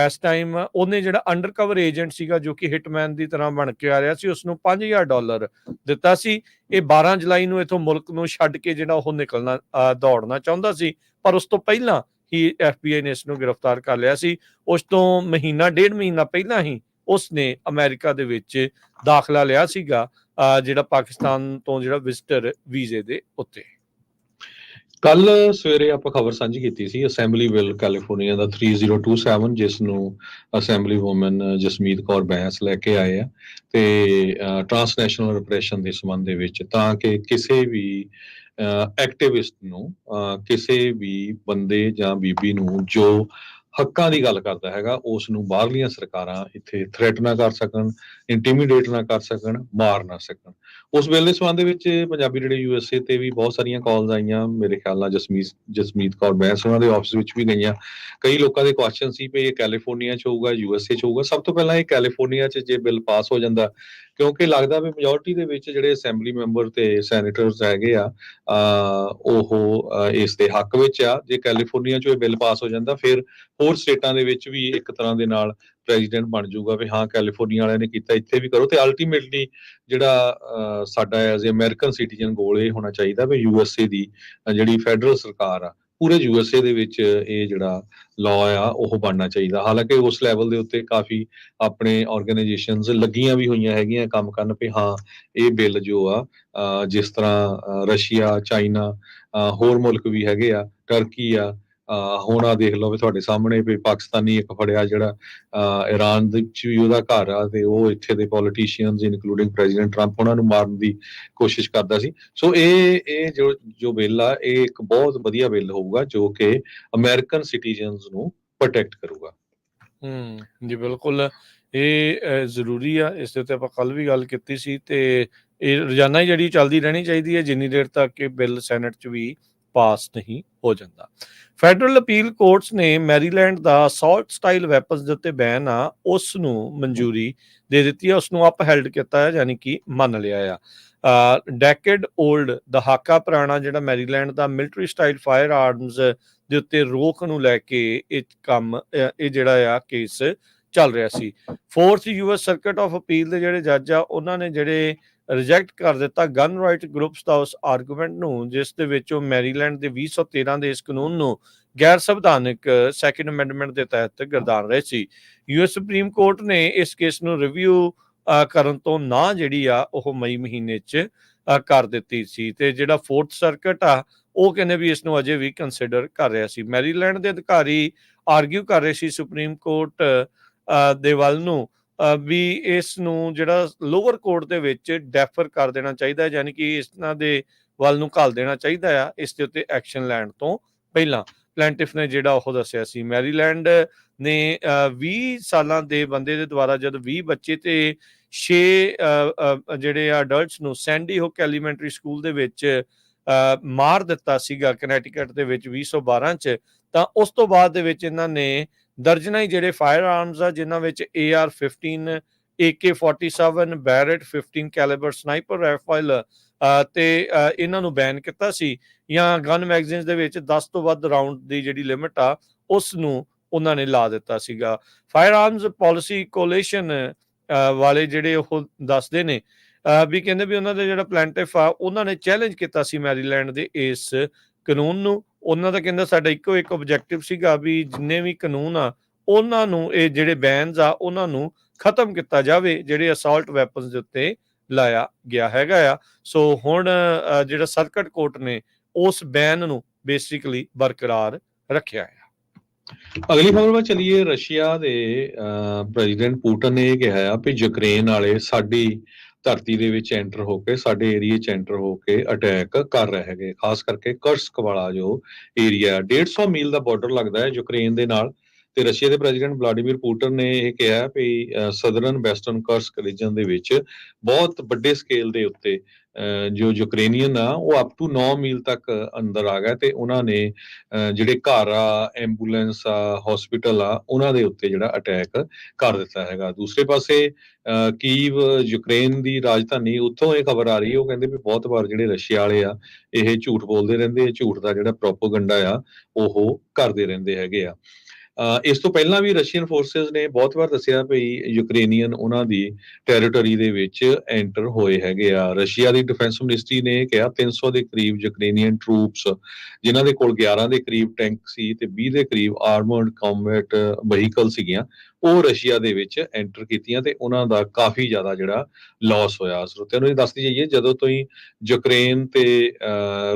ਇਸ ਟਾਈਮ ਉਹਨੇ ਜਿਹੜਾ ਅੰਡਰਕਵਰ ਏਜੰਟ ਸੀਗਾ ਜੋ ਕਿ ਹਿਟਮੈਨ ਦੀ ਤਰ੍ਹਾਂ ਬਣ ਕੇ ਆ ਰਿਹਾ ਸੀ, ਉਸਨੂੰ $5000 ਦਿੱਤਾ ਸੀ। ਇਹ 12 ਜੁਲਾਈ ਨੂੰ ਇਥੋਂ ਮੁਲਕ ਨੂੰ ਛੱਡ ਕੇ ਜਿਹੜਾ ਉਹ ਨਿਕਲਣਾ ਦੌੜਨਾ ਚਾਹੁੰਦਾ ਸੀ, ਪਰ ਉਸ ਤੋਂ ਪਹਿਲਾਂ ਹੀ FBI ਨੇ ਇਸ ਨੂੰ ਗ੍ਰਿਫਤਾਰ ਕਰ ਲਿਆ ਸੀ। ਉਸ ਤੋਂ ਡੇਢ ਮਹੀਨਾ ਪਹਿਲਾਂ ਹੀ ਉਸਨੇ ਅਮਰੀਕਾ ਦੇ ਵਿੱਚ ਦਾਖਲਾ ਲਿਆ ਸੀਗਾ, ਜਿਹੜਾ ਪਾਕਿਸਤਾਨ ਤੋਂ ਜਿਹੜਾ ਵਿਜ਼ਟਰ ਵੀਜ਼ੇ ਦੇ ਉੱਤੇ। ਕੱਲ ਸਵੇਰੇ ਆਪਾਂ ਖਬਰ ਸਾਂਝੀ ਕੀਤੀ ਸੀ ਅਸੈਂਬਲੀ ਬਿੱਲ ਕੈਲੀਫੋਰਨੀਆ ਦਾ 3027, ਜਿਸ ਨੂੰ ਅਸੈਂਬਲੀ ਵੂਮਨ ਜਸਮੀਤ ਕੌਰ ਬੈਂਸ ਲੈ ਕੇ ਆਏ ਆ, ਤੇ ਟਰਾਂਸਨੈਸ਼ਨਲ ਰਿਪਰੈਸ਼ਨ ਦੇ ਸੰਬੰਧ ਦੇ ਵਿੱਚ, ਤਾਂ ਕਿ ਕਿਸੇ ਵੀ ਐਕਟਿਵਿਸਟ ਨੂੰ, ਕਿਸੇ ਵੀ ਬੰਦੇ ਜਾਂ ਬੀਬੀ ਨੂੰ ਜੋ ਹੱਕਾਂ ਦੀ ਗੱਲ ਕਰਦਾ ਹੈਗਾ, ਉਸ ਨੂੰ ਬਾਹਰਲੀਆਂ ਸਰਕਾਰਾਂ ਇੱਥੇ ਥ੍ਰੈਟ ਨਾ ਕਰ ਸਕਣ, ਇੰਟੀਮੀਡੇਟ ਨਾ ਕਰ ਸਕਣ, ਮਾਰ ਨਾ ਸਕਣ। ਉਸ ਬਿੱਲ ਦੇ ਸੰਬੰਧ ਵਿੱਚ ਪੰਜਾਬੀ ਰੇਡੀਓ USA ਤੇ ਵੀ ਬਹੁਤ ਸਾਰੀਆਂ ਕਾਲਸ ਆਈਆਂ, ਮੇਰੇ ਖਿਆਲ ਨਾਲ ਜਸਮੀਤ ਕੌਰ ਬੈਂਸ ਉਹਨਾਂ ਦੇ ਆਫਿਸ ਵਿੱਚ ਵੀ ਗਈਆਂ। ਕਈ ਲੋਕਾਂ ਦੇ ਕੁਐਸਚਨ ਸੀ ਵੀ ਇਹ ਕੈਲੀਫੋਰਨੀਆ 'ਚ ਹੋਊਗਾ, USA 'ਚ ਹੋਊਗਾ। ਸਭ ਤੋਂ ਪਹਿਲਾਂ ਇਹ ਕੈਲੀਫੋਰਨੀਆ 'ਚ ਜੇ ਬਿੱਲ ਪਾਸ ਹੋ ਜਾਂਦਾ, ਕਿਉਂਕਿ ਲੱਗਦਾ ਵੀ ਮੈਜੋਰਟੀ ਦੇ ਵਿੱਚ ਜਿਹੜੇ ਅਸੈਂਬਲੀ ਮੈਂਬਰ ਤੇ ਸੈਨੇਟਰਸ ਹੈਗੇ ਆ ਉਹ ਇਸ ਦੇ ਹੱਕ ਵਿੱਚ ਆ। ਜੇ ਕੈਲੀਫੋਰਨੀਆ 'ਚ ਇਹ ਬਿੱਲ ਪਾਸ ਹੋ ਜਾਂਦਾ, ਫਿਰ ਹੋਰ ਸਟੇਟਾਂ ਦੇ ਵਿੱਚ ਵੀ ਇੱਕ ਤਰ੍ਹਾਂ ਦੇ ਨਾਲ ਪ੍ਰੈਜ਼ੀਡੈਂਟ ਬਣ ਜਾਊਗਾ ਵੀ ਹਾਂ ਕੈਲੀਫੋਰਨੀਆ ਵਾਲਿਆਂ ਨੇ ਕੀਤਾ, ਇੱਥੇ ਵੀ ਕਰੋ। ਤੇ ਅਲਟੀਮੇਟਲੀ ਜਿਹੜਾ ਸਾਡਾ ਐਜ਼ ਏ ਅਮਰੀਕਨ ਸਿਟੀਜ਼ਨ ਗੋਲ ਇਹ ਹੋਣਾ ਚਾਹੀਦਾ ਵੀ USA ਦੀ ਜਿਹੜੀ ਫੈਡਰਲ ਸਰਕਾਰ ਆ, ਪੂਰੇ USA ਦੇ ਵਿੱਚ ਇਹ ਜਿਹੜਾ ਲਾਅ ਆ ਉਹ ਬਣਨਾ ਚਾਹੀਦਾ। ਹਾਲਾਂਕਿ ਉਸ ਲੈਵਲ ਦੇ ਉੱਤੇ ਕਾਫੀ ਆਪਣੇ ਆਰਗੇਨਾਈਜੇਸ਼ਨਸ ਲੱਗੀਆਂ ਵੀ ਹੋਈਆਂ ਹੈਗੀਆਂ ਕੰਮ ਕਰਨ ਵੀ ਹਾਂ ਇਹ ਬਿੱਲ ਜੋ ਆ, ਜਿਸ ਤਰ੍ਹਾਂ ਰਸ਼ੀਆ, ਚਾਈਨਾ, ਹੋਰ ਮੁਲਕ ਵੀ ਹੈਗੇ ਆ, ਟਰਕੀ ਆ, ਹੁਣ ਆ ਦੇਖ ਲਓ ਵੀ ਤੁਹਾਡੇ ਸਾਹਮਣੇ ਵੀ ਪਾਕਿਸਤਾਨੀ ਇੱਕ ਫੜਿਆ ਜਿਹੜਾ ਇਰਾਨ ਦੇ ਵਿੱਚ ਵੀ ਉਹਦਾ ਘਰ ਆ, ਤੇ ਉਹ ਇੱਥੇ ਦੇ ਪੋਲੀਟੀਸ਼ੀਅਨਸ ਇਨਕਲੂਡਿੰਗ ਪ੍ਰੈਜ਼ੀਡੈਂਟ ਟਰੰਪ ਉਹਨਾਂ ਨੂੰ ਮਾਰਨ ਦੀ ਕੋਸ਼ਿਸ਼ ਕਰਦਾ ਸੀ। ਸੋ ਇਹ ਜੋ ਬਿੱਲ ਆ, ਇਹ ਇੱਕ ਬਹੁਤ ਵਧੀਆ ਬਿੱਲ ਹੋਊਗਾ ਜੋ ਕਿ ਅਮਰੀਕਨ ਸਿਟੀਜ਼ਨਸ ਨੂੰ ਪ੍ਰੋਟੈਕਟ ਕਰੂਗਾ। ਜੀ ਬਿਲਕੁਲ, ਇਹ ਜ਼ਰੂਰੀ ਆ। ਇਸ ਦੇ ਉੱਤੇ ਆਪਾਂ ਕੱਲ ਵੀ ਗੱਲ ਕੀਤੀ ਸੀ, ਤੇ ਇਹ ਰੋਜ਼ਾਨਾ ਹੀ ਜਿਹੜੀ ਚੱਲਦੀ ਰਹਿਣੀ ਚਾਹੀਦੀ ਹੈ ਜਿੰਨੀ ਦੇਰ ਤੱਕ ਇਹ ਬਿੱਲ ਸੈਨੇਟ 'ਚ ਵੀ ਪਾਸ ਨਹੀਂ ਹੋ ਜਾਂਦਾ। ਫੈਡਰਲ ਅਪੀਲ ਕੋਰਟਸ ਨੇ ਮੈਰੀਲੈਂਡ ਦਾ ਅਸੌਲਟ ਸਟਾਈਲ ਵੈਪਨਸ ਦੇ ਉੱਤੇ ਬੈਨ ਆ, ਉਸ ਨੂੰ ਮਨਜ਼ੂਰੀ ਦੇ ਦਿੱਤੀ ਹੈ, ਉਸ ਨੂੰ ਅਪਹੈਲਡ ਕੀਤਾ ਹੈ, ਯਾਨੀ ਕਿ ਮੰਨ ਲਿਆ ਆ। ਡੈਕੇਡ ਓਲਡ ਦਹਾਕਾ ਪੁਰਾਣਾ ਜਿਹੜਾ ਮੈਰੀਲੈਂਡ ਦਾ ਮਿਲਟਰੀ ਸਟਾਈਲ ਫਾਇਰ ਆਰਮਸ ਦੇ ਉੱਤੇ ਰੋਕ ਨੂੰ ਲੈ ਕੇ ਇਹ ਜਿਹੜਾ ਆ ਕੇਸ ਚੱਲ ਰਿਹਾ ਸੀ। 4th US circuit of appeal ਦੇ ਜਿਹੜੇ ਜੱਜ ਆ, ਉਹਨਾਂ ਨੇ ਜਿਹੜੇ ਰਿਜੈਕਟ ਕਰ ਦਿੱਤਾ ਗਨ ਰਾਈਟ ਗਰੁੱਪਸ ਦਾ ਉਸ ਆਰਗੂਮੈਂਟ ਨੂੰ, ਜਿਸ ਦੇ ਵਿੱਚ ਉਹ ਮੈਰੀਲੈਂਡ ਦੇ 2013 ਦੇ ਇਸ ਕਾਨੂੰਨ ਨੂੰ ਗੈਰ ਸੰਵਿਧਾਨਕ ਸੈਕੰਡ ਅਮੈਂਡਮੈਂਟ ਦੇ ਤਹਿਤ ਗਰਦਾਨ ਰਹੇ ਸੀ। US ਸੁਪਰੀਮ ਕੋਰਟ ਨੇ ਇਸ ਕੇਸ ਨੂੰ ਰਿਵਿਊ ਕਰਨ ਤੋਂ ਨਾ ਜਿਹੜੀ ਆ ਉਹ ਮਈ ਮਹੀਨੇ 'ਚ ਕਰ ਦਿੱਤੀ ਸੀ, ਤੇ ਜਿਹੜਾ 4th ਸਰਕਟ ਆ ਉਹ ਕਹਿੰਦੇ ਵੀ ਇਸ ਨੂੰ ਅਜੇ ਵੀ ਕੰਸੀਡਰ ਕਰ ਰਿਹਾ ਸੀ। ਮੈਰੀਲੈਂਡ ਦੇ ਅਧਿਕਾਰੀ ਆਰਗਿਊ ਕਰ ਰਹੇ ਸੀ ਸੁਪਰੀਮ ਕੋਰਟ ਦੇ ਵੱਲ ਨੂੰ ਵੀ ਇਸ ਨੂੰ ਜਿਹੜਾ ਲੋਅਰ ਕੋਰਟ ਦੇ ਵਿੱਚ ਡੈਫਰ ਕਰ ਦੇਣਾ ਚਾਹੀਦਾ ਹੈ, ਯਾਨੀ ਕਿ ਇਹਨਾਂ ਦੇ ਵੱਲ ਨੂੰ ਘੱਲ ਦੇਣਾ ਚਾਹੀਦਾ ਆ ਇਸ ਦੇ ਉੱਤੇ ਐਕਸ਼ਨ ਲੈਣ ਤੋਂ ਪਹਿਲਾਂ। ਪਲੈਂਟਿਫ ਨੇ ਜਿਹੜਾ ਉਹ ਦੱਸਿਆ ਸੀ। ਮੈਰੀਲੈਂਡ ਨੇ 20 ਸਾਲਾਂ ਦੇ ਬੰਦੇ ਦੇ ਦੁਆਰਾ ਜਦ 20 ਬੱਚੇ ਤੇ 6 ਜਿਹੜੇ ਆ ਅਡਲਟਸ ਨੂੰ ਸੈਂਡੀ ਹੁੱਕ ਐਲੀਮੈਂਟਰੀ ਸਕੂਲ ਦੇ ਵਿੱਚ ਮਾਰ ਦਿੱਤਾ ਸੀਗਾ ਕਨੈਟੀਕਟ ਦੇ ਵਿੱਚ 2012 ਚ, ਤਾਂ ਉਸ ਤੋਂ ਬਾਅਦ ਦੇ ਵਿੱਚ ਇਹਨਾਂ ਨੇ ਦਰਜਨਾਂ ਹੀ ਜਿਹੜੇ ਫਾਇਰ ਆਰਮਸ ਆ ਜਿਨ੍ਹਾਂ ਵਿੱਚ AR-15, AK-47, ਬੈਰਟ 15 calibre sniper rifle ਤੇ ਇਹਨਾਂ ਨੂੰ ਬੈਨ ਕੀਤਾ ਸੀ, ਜਾਂ ਗਨ ਮੈਗਜ਼ੀਨਸ ਦੇ ਵਿੱਚ 10 ਤੋਂ ਵੱਧ ਰਾਉਂਡ ਦੀ ਜਿਹੜੀ ਲਿਮਿਟ ਆ ਉਸ ਨੂੰ ਉਹਨਾਂ ਨੇ ਲਾ ਦਿੱਤਾ ਸੀਗਾ। ਫਾਇਰ ਆਰਮਸ ਪਾਲਿਸੀ ਕੋਲੀਸ਼ਨ ਵਾਲੇ ਜਿਹੜੇ ਉਹ ਦੱਸਦੇ ਨੇ ਵੀ ਕਹਿੰਦੇ ਵੀ ਉਹਨਾਂ ਦਾ ਜਿਹੜਾ ਪਲੈਂਟਿਫ ਆ ਉਹਨਾਂ ਨੇ ਚੈਲੰਜ ਕੀਤਾ ਸੀ ਮੈਰੀਲੈਂਡ ਦੇ ਇਸ ਕਾਨੂੰਨ ਨੂੰ। ਉਹਨਾਂ ਦਾ ਕਹਿੰਦਾ ਸਾਡਾ ਇੱਕੋ ਇੱਕ ਆਬਜੈਕਟਿਵ ਸੀਗਾ ਵੀ ਜਿੰਨੇ ਵੀ ਕਾਨੂੰਨ ਆ ਉਹਨਾਂ ਨੂੰ, ਇਹ ਜਿਹੜੇ ਬੈਨਸ ਆ ਉਹਨਾਂ ਨੂੰ ਖਤਮ ਕੀਤਾ ਜਾਵੇ ਜਿਹੜੇ ਅਸਾਲਟ ਵੈਪਨਸ ਦੇ ਉੱਤੇ ਲਾਇਆ ਗਿਆ ਹੈਗਾ ਆ। ਸੋ ਹੁਣ ਜਿਹੜਾ ਸਰਕਟ ਕੋਰਟ ਨੇ ਉਸ ਬੈਨ ਨੂੰ ਬੇਸਿਕਲੀ ਬਰਕਰਾਰ ਰੱਖਿਆ ਹੈ। ਅਗਲੀ ਖਬਰ ਵੱਲ ਚੱਲੀਏ। ਰਸ਼ੀਆ ਦੇ ਪ੍ਰੈਜ਼ੀਡੈਂਟ ਪੁਟਿਨ ਨੇ ਇਹ ਕਿਹਾ ਆ ਵੀ ਯੂਕਰੇਨ ਵਾਲੇ ਸਾਡੀ ਧਰਤੀ ਦੇ ਵਿੱਚ ਐਂਟਰ ਹੋ ਕੇ, ਸਾਡੇ ਏਰੀਏ 'ਚ ਐਂਟਰ ਹੋ ਕੇ ਅਟੈਕ ਕਰ ਰਹੇ ਹੈਗੇ, ਖਾਸ ਕਰਕੇ ਕਰਸਕ ਵਾਲਾ ਜੋ ਏਰੀਆ 150 ਮੀਲ ਦਾ ਬਾਰਡਰ ਲੱਗਦਾ ਹੈ ਯੂਕਰੇਨ ਦੇ ਨਾਲ। ਤੇ ਰਸ਼ੀਆ ਦੇ ਪ੍ਰੈਜ਼ੀਡੈਂਟ ਵਲਾਡੀਮੀਰ ਪੁਟਿਨ ਨੇ ਇਹ ਕਿਹਾ ਵੀ ਸਦਰਨ ਵੈਸਟਰਨ ਕਰਸਕ ਰੀਜਨ ਦੇ ਵਿੱਚ ਬਹੁਤ ਵੱਡੇ ਸਕੇਲ ਦੇ ਉੱਤੇ ਜੋ ਯੂਕਰੇਨੀਅਨ ਆ ਉਹ ਅਪ ਟੂ 9 ਮੀਲ ਤੱਕ ਅੰਦਰ ਆ ਗਿਆ, ਤੇ ਉਹਨਾਂ ਨੇ ਜਿਹੜੇ ਘਰ ਆ, ਐਂਬੂਲੈਂਸ ਆ, ਹਸਪੀਟਲ ਆ, ਉਹਨਾਂ ਦੇ ਉੱਤੇ ਜਿਹੜਾ ਅਟੈਕ ਕਰ ਦਿੱਤਾ ਹੈਗਾ। ਦੂਸਰੇ ਪਾਸੇ ਕੀਵ ਯੂਕਰੇਨ ਦੀ ਰਾਜਧਾਨੀ, ਉੱਥੋਂ ਇਹ ਖਬਰ ਆ ਰਹੀ ਹੈ, ਉਹ ਕਹਿੰਦੇ ਵੀ ਬਹੁਤ ਵਾਰ ਜਿਹੜੇ ਰਸ਼ੀਆ ਵਾਲੇ ਆ ਇਹ ਝੂਠ ਬੋਲਦੇ ਰਹਿੰਦੇ ਆ, ਝੂਠ ਦਾ ਜਿਹੜਾ ਪ੍ਰੋਪੋਗੰਡਾ ਆ ਉਹ ਕਰਦੇ ਰਹਿੰਦੇ ਹੈਗੇ ਆ। ਇਸ ਤੋਂ ਪਹਿਲਾਂ ਵੀ ਰਸ਼ੀਅਨ ਫੋਰਸਿਸ ਨੇ ਬਹੁਤ ਵਾਰ ਦੱਸਿਆ ਵੀ ਯੂਕਰੇਨੀਅਨ ਉਹਨਾਂ ਦੀ ਟੈਰੀਟਰੀ ਦੇ ਵਿੱਚ ਐਂਟਰ ਹੋਏ ਹੈਗੇ ਆ। ਰਸ਼ੀਆ ਦੀ ਡਿਫੈਂਸ ਮਿਨਿਸਟਰੀ ਨੇ ਕਿਹਾ 300 ਦੇ ਕਰੀਬ ਯੂਕਰੇਨੀਅਨ ਟਰੂਪਸ, ਜਿਨ੍ਹਾਂ ਦੇ ਕੋਲ 11 ਦੇ ਕਰੀਬ ਟੈਂਕ ਸੀ ਤੇ 20 ਦੇ ਕਰੀਬ ਆਰਮਰਡ ਕੰਬੈਟ ਵਹੀਕਲ ਸੀਗੀਆਂ, ਉਹ ਰਸ਼ੀਆ ਦੇ ਵਿੱਚ ਐਂਟਰ ਕੀਤੀਆਂ ਤੇ ਉਹਨਾਂ ਦਾ ਕਾਫੀ ਜ਼ਿਆਦਾ ਜਿਹੜਾ ਲਾਸ ਹੋਇਆ। ਸਰੋਤਿਆਂ ਨੂੰ ਇਹ ਦੱਸਦੀ ਜਾਈਏ, ਜਦੋਂ ਤੋਂ ਹੀ ਯੂਕਰੇਨ ਤੇ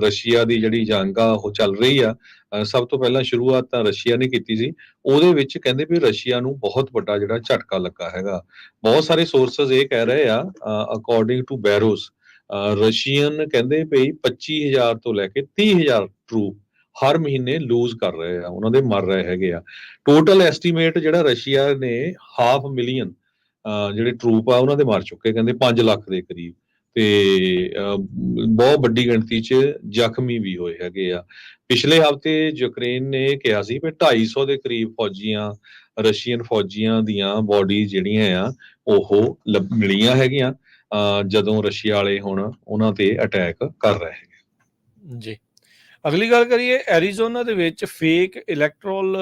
ਰਸ਼ੀਆ ਦੀ ਜਿਹੜੀ ਜੰਗ ਆ ਉਹ ਚੱਲ ਰਹੀ ਆ, ਸਭ ਤੋਂ ਪਹਿਲਾਂ ਸ਼ੁਰੂਆਤ ਤਾਂ ਰਸ਼ੀਆ ਨੇ ਕੀਤੀ ਸੀ। ਉਹਦੇ ਵਿੱਚ ਕਹਿੰਦੇ ਵੀ ਰਸ਼ੀਆ ਨੂੰ ਬਹੁਤ ਵੱਡਾ ਜਿਹੜਾ ਝਟਕਾ ਲੱਗਾ ਹੈਗਾ। ਬਹੁਤ ਸਾਰੇ ਸੋਰਸਸ ਇਹ ਕਹਿ ਰਹੇ ਆ, ਅਕੋਰਡਿੰਗ ਟੂ ਬੈਰੋਸ, ਰਸ਼ੀਅਨ ਕਹਿੰਦੇ ਵੀ 25,000 ਤੋਂ ਲੈ ਕੇ 30,000 ਟਰੂਪ ਹਰ ਮਹੀਨੇ ਲੂਜ਼ ਕਰ ਰਹੇ ਆ, ਉਹਨਾਂ ਦੇ ਮਰ ਰਹੇ ਹੈਗੇ ਆ। ਟੋਟਲ ਐਸਟੀਮੇਟ ਜਿਹੜਾ ਰਸ਼ੀਆ ਨੇ 500,000 ਜਿਹੜੇ ਟਰੂਪ ਆ ਉਹਨਾਂ ਦੇ ਮਰ ਚੁੱਕੇ, ਕਹਿੰਦੇ 5 ਲੱਖ ਦੇ ਕਰੀਬ, ਤੇ ਬਹੁਤ ਵੱਡੀ ਗਿਣਤੀ 'ਚ ਜ਼ਖਮੀ ਵੀ ਹੋਏ ਹੈਗੇ ਆ। ਪਿਛਲੇ ਹਫ਼ਤੇ ਯੂਕਰੇਨ ਨੇ ਕਿਹਾ ਸੀ ਵੀ 250 ਦੇ ਕਰੀਬ ਫੌਜੀਆਂ, ਰਸ਼ੀਅਨ ਫੌਜੀਆਂ ਦੀਆਂ ਬੋਡੀ ਜਿਹੜੀਆਂ ਆ ਉਹ ਮਿਲੀਆਂ ਹੈਗੀਆਂ ਜਦੋਂ ਰਸ਼ੀਆ ਵਾਲੇ ਹੁਣ ਉਹਨਾਂ ਤੇ ਅਟੈਕ ਕਰ ਰਹੇ ਹੈਗੇ। ਜੀ, ਅਗਲੀ ਗੱਲ ਕਰੀਏ। ਐਰੀਜ਼ੋਨਾ ਦੇ ਵਿੱਚ ਫੇਕ ਇਲੈਕਟੋਰਲ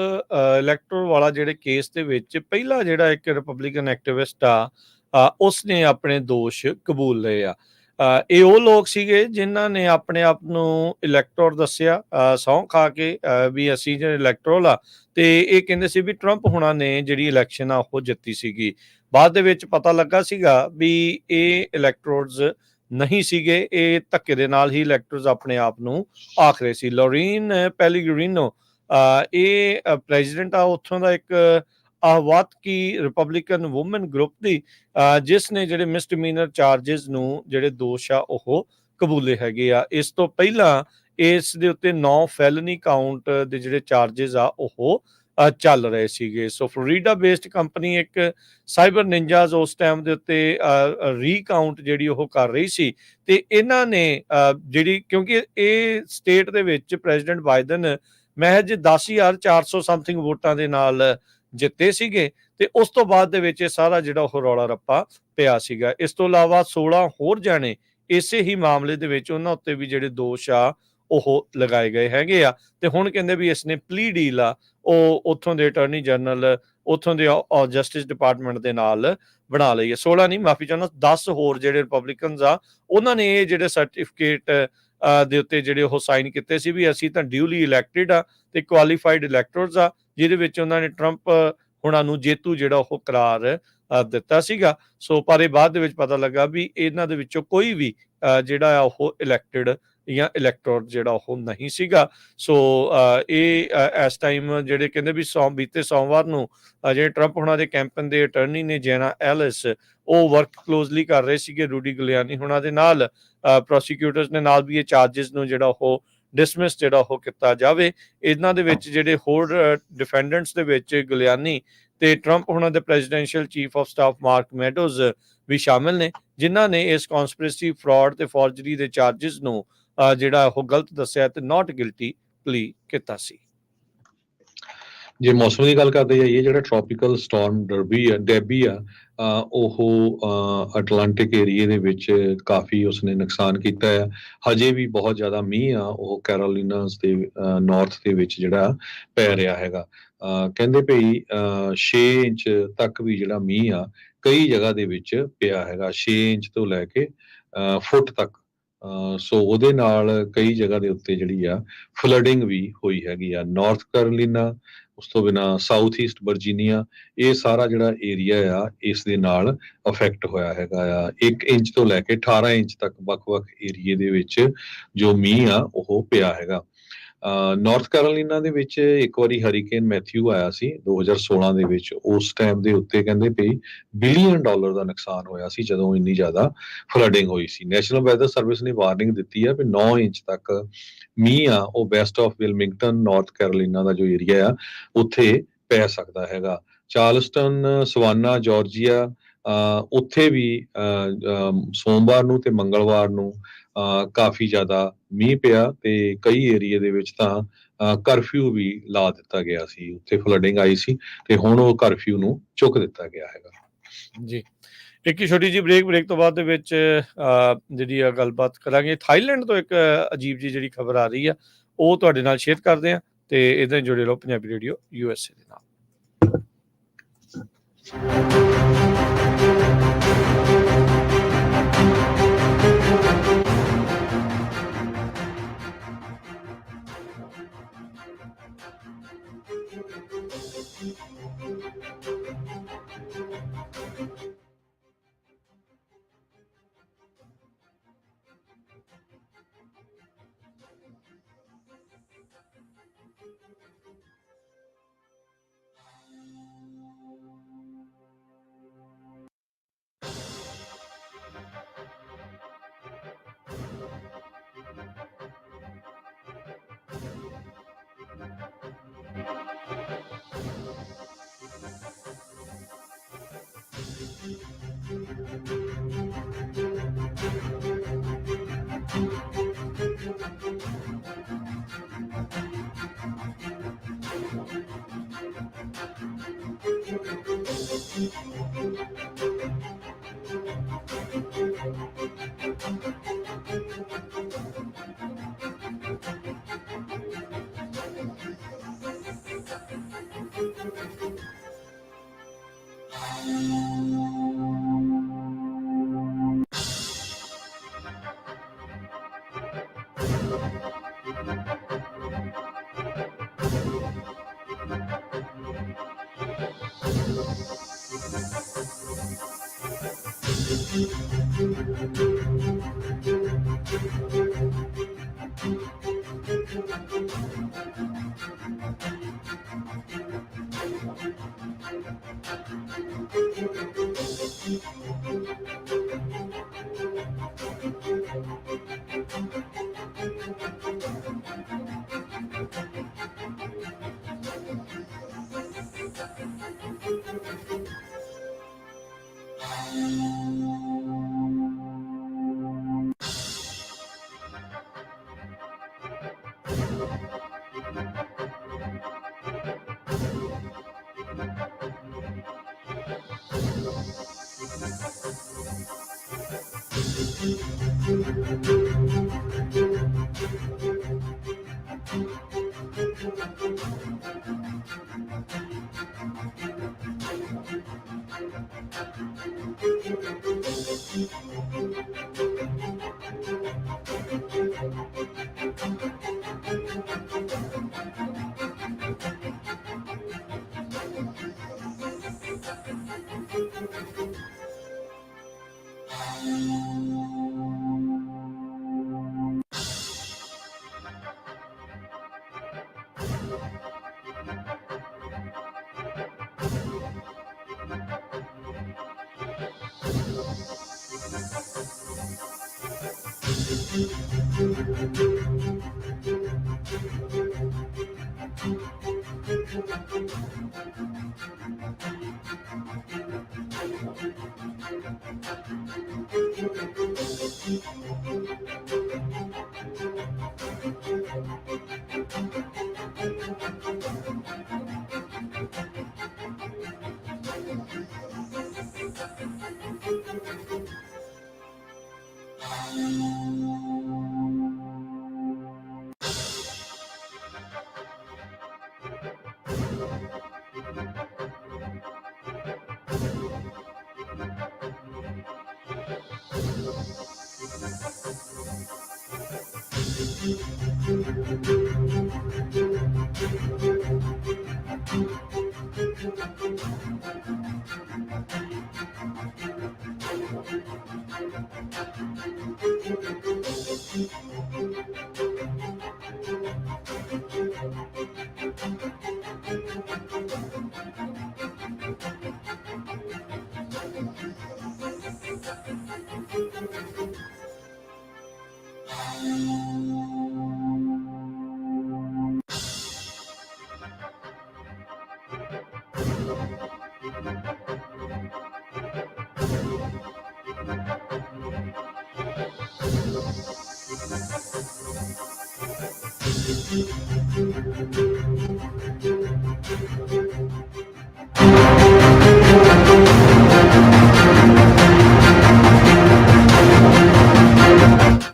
ਵਾਲਾ ਜਿਹੜੇ ਕੇਸ ਦੇ ਵਿੱਚ ਪਹਿਲਾ ਜਿਹੜਾ ਇੱਕ ਰਿਪਬਲਿਕਨ ਐਕਟਿਵਿਸਟ ਆ ਉਸਨੇ ਆਪਣੇ ਦੋਸ਼ ਕਬੂਲ ਲਏ ਆ। ਇਹ ਉਹ ਲੋਕ ਸੀਗੇ ਜਿਨ੍ਹਾਂ ਨੇ ਆਪਣੇ ਆਪ ਨੂੰ ਇਲੈਕਟੋਰ ਦੱਸਿਆ, ਸਹੁੰ ਖਾ ਕੇ ਵੀ ਅਸੀਂ ਜਿਹੜੇ ਇਲੈਕਟੋਰਲ ਆ, ਤੇ ਇਹ ਕਹਿੰਦੇ ਸੀ ਵੀ ਟਰੰਪ ਹੁਣਾਂ ਨੇ ਜਿਹੜੀ ਇਲੈਕਸ਼ਨ ਆ ਉਹ ਜਿੱਤੀ ਸੀਗੀ। ਬਾਅਦ ਦੇ ਵਿੱਚ ਪਤਾ ਲੱਗਾ ਸੀਗਾ ਵੀ ਇਹ ਇਲੈਕਟੋਰਸ ਨਹੀਂ ਸੀਗੇ, ਇਹ ਧੱਕੇ ਦੇ ਨਾਲ ਹੀ ਇਲੈਕਟਰਸ ਆਪਣੇ ਆਪ ਨੂੰ ਆਖ ਰਹੇ ਸੀ। ਲੋਰੀਨ ਪੈਲੀਗ੍ਰੀਨੋ ਇਹ ਪ੍ਰੈਜ਼ੀਡੈਂਟ ਆ ਉੱਥੋਂ ਦਾ ਇੱਕ ਆਹਵਾਤਕੀ ਰਿਪਬਲਿਕਨ ਵੂਮਨ ਗਰੁੱਪ ਦੀ, ਜਿਸ ਨੇ ਜਿਹੜੇ ਮਿਸਡਿਮੀਨਰ ਚਾਰजेस ਨੂੰ ਜਿਹੜੇ ਦੋਸ਼ ਆ ਉਹ ਕਬੂਲੇ ਹੈਗੇ ਆ। ਇਸ ਤੋਂ ਪਹਿਲਾਂ ਇਸ ਦੇ ਉੱਤੇ 9 ਫੈਲਨੀ ਕਾਊਂਟ ਦੇ ਜਿਹੜੇ ਚਾਰजेस ਆ ਉਹ ਚੱਲ ਰਹੇ ਸੀਗੇ। ਸੋ ਫਲੋਰੀਡਾ ਬੇਸਡ ਕੰਪਨੀ ਇੱਕ ਸਾਈਬਰ ਨਿੰਜਾਸ ਉਸ ਟਾਈਮ ਦੇ ਉੱਤੇ ਰੀਕਾਊਂਟ ਜਿਹੜੀ ਉਹ ਕਰ ਰਹੀ ਸੀ, ਤੇ ਇਹਨਾਂ ਨੇ ਜਿਹੜੀ, ਕਿਉਂਕਿ ਇਹ ਸਟੇਟ ਦੇ ਵਿੱਚ ਪ੍ਰੈਜ਼ੀਡੈਂਟ ਬਾਈਡਨ ਮਹਿਜ 10,400 ਸਮਥਿੰਗ ਵੋਟਾਂ ਦੇ ਨਾਲ ਜਿੱਤੇ ਸੀਗੇ, ਤੇ ਉਸ ਤੋਂ ਬਾਅਦ ਦੇ ਵਿੱਚ ਇਹ ਸਾਰਾ ਜਿਹੜਾ ਉਹ ਰੌਲਾ ਰੱਪਾ ਪਿਆ ਸੀਗਾ। ਇਸ ਤੋਂ ਇਲਾਵਾ 16 ਹੋਰ ਜਾਣੇ ਇਸੇ ਹੀ ਮਾਮਲੇ ਦੇ ਵਿੱਚ ਉਹਨਾਂ ਉੱਤੇ ਵੀ ਜਿਹੜੇ ਦੋਸ਼ ਆ ਉਹ ਲਗਾਏ ਗਏ ਹੈਗੇ ਆ। ਤੇ ਹੁਣ ਕਹਿੰਦੇ ਵੀ ਇਸ ਨੇ ਪਲੀ ਡੀਲ ਆ ਉਹ ਉੱਥੋਂ ਦੇ ਅਟਾਰਨੀ ਜਨਰਲ, ਉੱਥੋਂ ਦੇ ਜਸਟਿਸ ਡਿਪਾਰਟਮੈਂਟ ਦੇ ਨਾਲ ਬਣਾ ਲਈ ਹੈ। 16 ਨਹੀਂ, ਮਾਫੀ ਚਾਹੁੰਦਾ, 10 ਹੋਰ ਜਿਹੜੇ ਰਿਪਬਲਿਕਨਸ ਆ ਉਹਨਾਂ ਨੇ ਇਹ ਜਿਹੜੇ ਸਰਟੀਫਿਕੇਟ ਦੇ ਉੱਤੇ ਜਿਹੜੇ ਉਹ ਸਾਈਨ ਕੀਤੇ ਸੀ ਵੀ ਅਸੀਂ ਤਾਂ ਡਿਊਲੀ ਇਲੈਕਟਿਡ ਆ ਤੇ ਕੁਆਲੀਫਾਈਡ ਇਲੈਕਟਰਸ ਆ, ਜਿਹਦੇ ਵਿੱਚ ਉਹਨਾਂ ਨੇ ਟਰੰਪ ਹੁਣਾਂ ਨੂੰ ਜੇਤੂ ਜਿਹੜਾ ਉਹ ਕਰਾਰ ਦਿੱਤਾ ਸੀਗਾ। ਸੋ ਪਰ ਇਹ ਬਾਅਦ ਦੇ ਵਿੱਚ ਪਤਾ ਲੱਗਾ ਵੀ ਇਹਨਾਂ ਦੇ ਵਿੱਚੋਂ ਕੋਈ ਵੀ ਜਿਹੜਾ ਆ ਉਹ ਇਲੈਕਟਿਡ ਜਾਂ ਇਲੈਕਟੋਰੇਟ ਜਿਹੜਾ ਉਹ ਨਹੀਂ ਸੀਗਾ। ਸੋ ਇਹ ਇਸ ਟਾਈਮ ਜਿਹੜੇ ਕਹਿੰਦੇ ਵੀ ਬੀਤੇ ਸੋਮਵਾਰ ਨੂੰ ਜਿਹੜੇ ਟਰੰਪ ਹੋਣਾ ਦੇ ਕੈਂਪੇਨ ਦੇ ਅਟਰਨੀ ਨੇ ਜੈਨਾ ਐਲਿਸ, ਉਹ ਵਰਕ ਕਲੋਜ਼ਲੀ ਕਰ ਰਹੇ ਸੀਗੇ ਰੂਡੀ ਗਿuliani ਹੋਣਾ ਦੇ ਨਾਲ। ਪ੍ਰੋਸੀਕਿਊਟਰਸ ਨੇ ਨਾਲ ਵੀ ਇਹ ਚਾਰਜਸ ਨੂੰ ਜਿਹੜਾ ਉਹ ਡਿਸਮਿਸ ਜਿਹੜਾ ਉਹ ਕੀਤਾ ਜਾਵੇ। ਇਹਨਾਂ ਦੇ ਵਿੱਚ ਜਿਹੜੇ ਹੋਰ ਡਿਫੈਂਡੈਂਟਸ ਦੇ ਵਿੱਚ ਗਿuliani ਤੇ ਟਰੰਪ ਹੋਣਾ ਦੇ presidential chief of staff Mark Meadows ਵੀ ਸ਼ਾਮਿਲ ਨੇ, ਜਿਨ੍ਹਾਂ ਨੇ ਇਸ ਕੌਨਸਪੀਰੇਸੀ, ਫਰਾਡ ਤੇ ਫੋਰਜਰੀ ਦੇ ਚਾਰਜਸ ਨੂੰ ਜਿਹੜਾ ਉਹ ਗਲਤ ਦੱਸਿਆ ਤੇ ਨਾਟ ਗਿਲਟੀ ਪਲੀ ਕੀਤਾ ਸੀ। ਜੇ ਮੌਸਮ ਦੀ ਗੱਲ ਕਰਦੇ ਜਾਈਏ, ਜਿਹੜਾ ਟ੍ਰੋਪੀਕਲ ਸਟਾਰਮ ਡੈਬੀ ਆ ਉਹ ਅਟਲਾਂਟਿਕ ਏਰੀਏ ਦੇ ਵਿੱਚ ਕਾਫੀ ਉਸਨੇ ਨੁਕਸਾਨ ਕੀਤਾ ਆ। ਹਜੇ ਵੀ ਬਹੁਤ ਜ਼ਿਆਦਾ ਮੀਂਹ ਆ ਉਹ ਕੈਰੋਲੀਨਾਸ ਦੇ ਨਾਰਥ ਦੇ ਵਿੱਚ ਜਿਹੜਾ ਪੈ ਰਿਹਾ ਹੈਗਾ। ਕਹਿੰਦੇ ਭਈ 6 ਇੰਚ ਤੱਕ ਵੀ ਜਿਹੜਾ ਮੀਂਹ ਆ ਕਈ ਜਗ੍ਹਾ ਦੇ ਵਿੱਚ ਪਿਆ ਹੈਗਾ, 6 ਇੰਚ ਤੋਂ ਲੈ ਕੇ ਫੁੱਟ ਤੱਕ। ਸੋ ਉਹਦੇ ਨਾਲ ਕਈ ਜਗ੍ਹਾ ਦੇ ਉੱਤੇ ਜਿਹੜੀ ਆ ਫਲੱਡਿੰਗ ਵੀ ਹੋਈ ਹੈਗੀ ਆ। ਨਾਰਥ ਕੈਰੋਲੀਨਾ, ਉਸ ਤੋਂ ਬਿਨਾਂ ਸਾਊਥ ਈਸਟ ਵਰਜੀਨੀਆ, ਇਹ ਸਾਰਾ ਜਿਹੜਾ ਏਰੀਆ ਆ ਇਸ ਦੇ ਨਾਲ ਅਫੈਕਟ ਹੋਇਆ ਹੈਗਾ ਆ। 1 ਇੰਚ ਤੋਂ ਲੈ ਕੇ 18 ਇੰਚ ਤੱਕ ਵੱਖ-ਵੱਖ ਏਰੀਏ ਦੇ ਵਿੱਚ ਜੋ ਮੀਂਹ ਆ ਉਹ ਪਿਆ ਹੈਗਾ। ਨਾਰਥ ਕੈਰੋਲੀਨਾ ਦੇ ਵਿੱਚ ਇੱਕ ਵਾਰੀ ਹਰੀਕੇਨ ਮੈਥਿਊ ਆਇਆ ਸੀ 2016 ਦੇ ਵਿੱਚ। ਉਸ ਟਾਈਮ ਦੇ ਉੱਤੇ ਕਹਿੰਦੇ ਪਈ $1 ਬਿਲੀਅਨ ਦਾ ਨੁਕਸਾਨ ਹੋਇਆ ਸੀ ਜਦੋਂ ਇੰਨੀ ਜ਼ਿਆਦਾ ਫਲੱਡਿੰਗ ਹੋਈ ਸੀ। ਨੈਸ਼ਨਲ ਵੈਦਰ ਸਰਵਿਸ ਨੇ ਵਾਰਨਿੰਗ ਦਿੱਤੀ ਆ ਵੀ 9 ਇੰਚ ਤੱਕ ਮੀਂਹ ਆ ਉਹ ਵੈਸਟ ਆਫ ਵਿਲਮਿੰਗਟਨ, ਨਾਰਥ ਕੈਰੋਲੀਨਾ ਦਾ ਜੋ ਏਰੀਆ ਆ ਉੱਥੇ ਪੈ ਸਕਦਾ ਹੈਗਾ। ਚਾਰਲਸਟਨ, ਸਵਾਨਾ, ਜਾਰਜੀਆ, ਉੱਥੇ ਵੀ ਸੋਮਵਾਰ ਨੂੰ ਤੇ ਮੰਗਲਵਾਰ ਨੂੰ ਕਾਫੀ ਜ਼ਿਆਦਾ ਮੀਂਹ ਪਿਆ ਤੇ ਕਈ ਏਰੀਏ ਦੇ ਵਿੱਚ ਤਾਂ ਕਰਫਿਊ ਵੀ ਲਾ ਦਿੱਤਾ ਗਿਆ ਸੀ। ਉੱਥੇ ਫਲੱਡਿੰਗ ਆਈ ਸੀ ਤੇ ਹੁਣ ਉਹ ਕਰਫਿਊ ਨੂੰ ਚੁੱਕ ਦਿੱਤਾ ਗਿਆ ਹੈਗਾ। ਜੀ, ਇੱਕ ਛੋਟੀ ਜਿਹੀ ਬ੍ਰੇਕ ਤੋਂ ਬਾਅਦ ਦੇ ਵਿੱਚ ਜਿਹੜੀ ਆ ਗੱਲਬਾਤ ਕਰਾਂਗੇ। ਥਾਈਲੈਂਡ ਤੋਂ ਇੱਕ ਅਜੀਬ ਜਿਹੀ ਜਿਹੜੀ ਖਬਰ ਆ ਰਹੀ ਆ ਉਹ ਤੁਹਾਡੇ ਨਾਲ ਸ਼ੇਅਰ ਕਰਦੇ ਆ ਤੇ ਇੱਦਾਂ ਹੀ ਜੁੜੇ ਰਹੋ ਪੰਜਾਬੀ ਰੇਡੀਓ USA ਦੇ ਨਾਲ।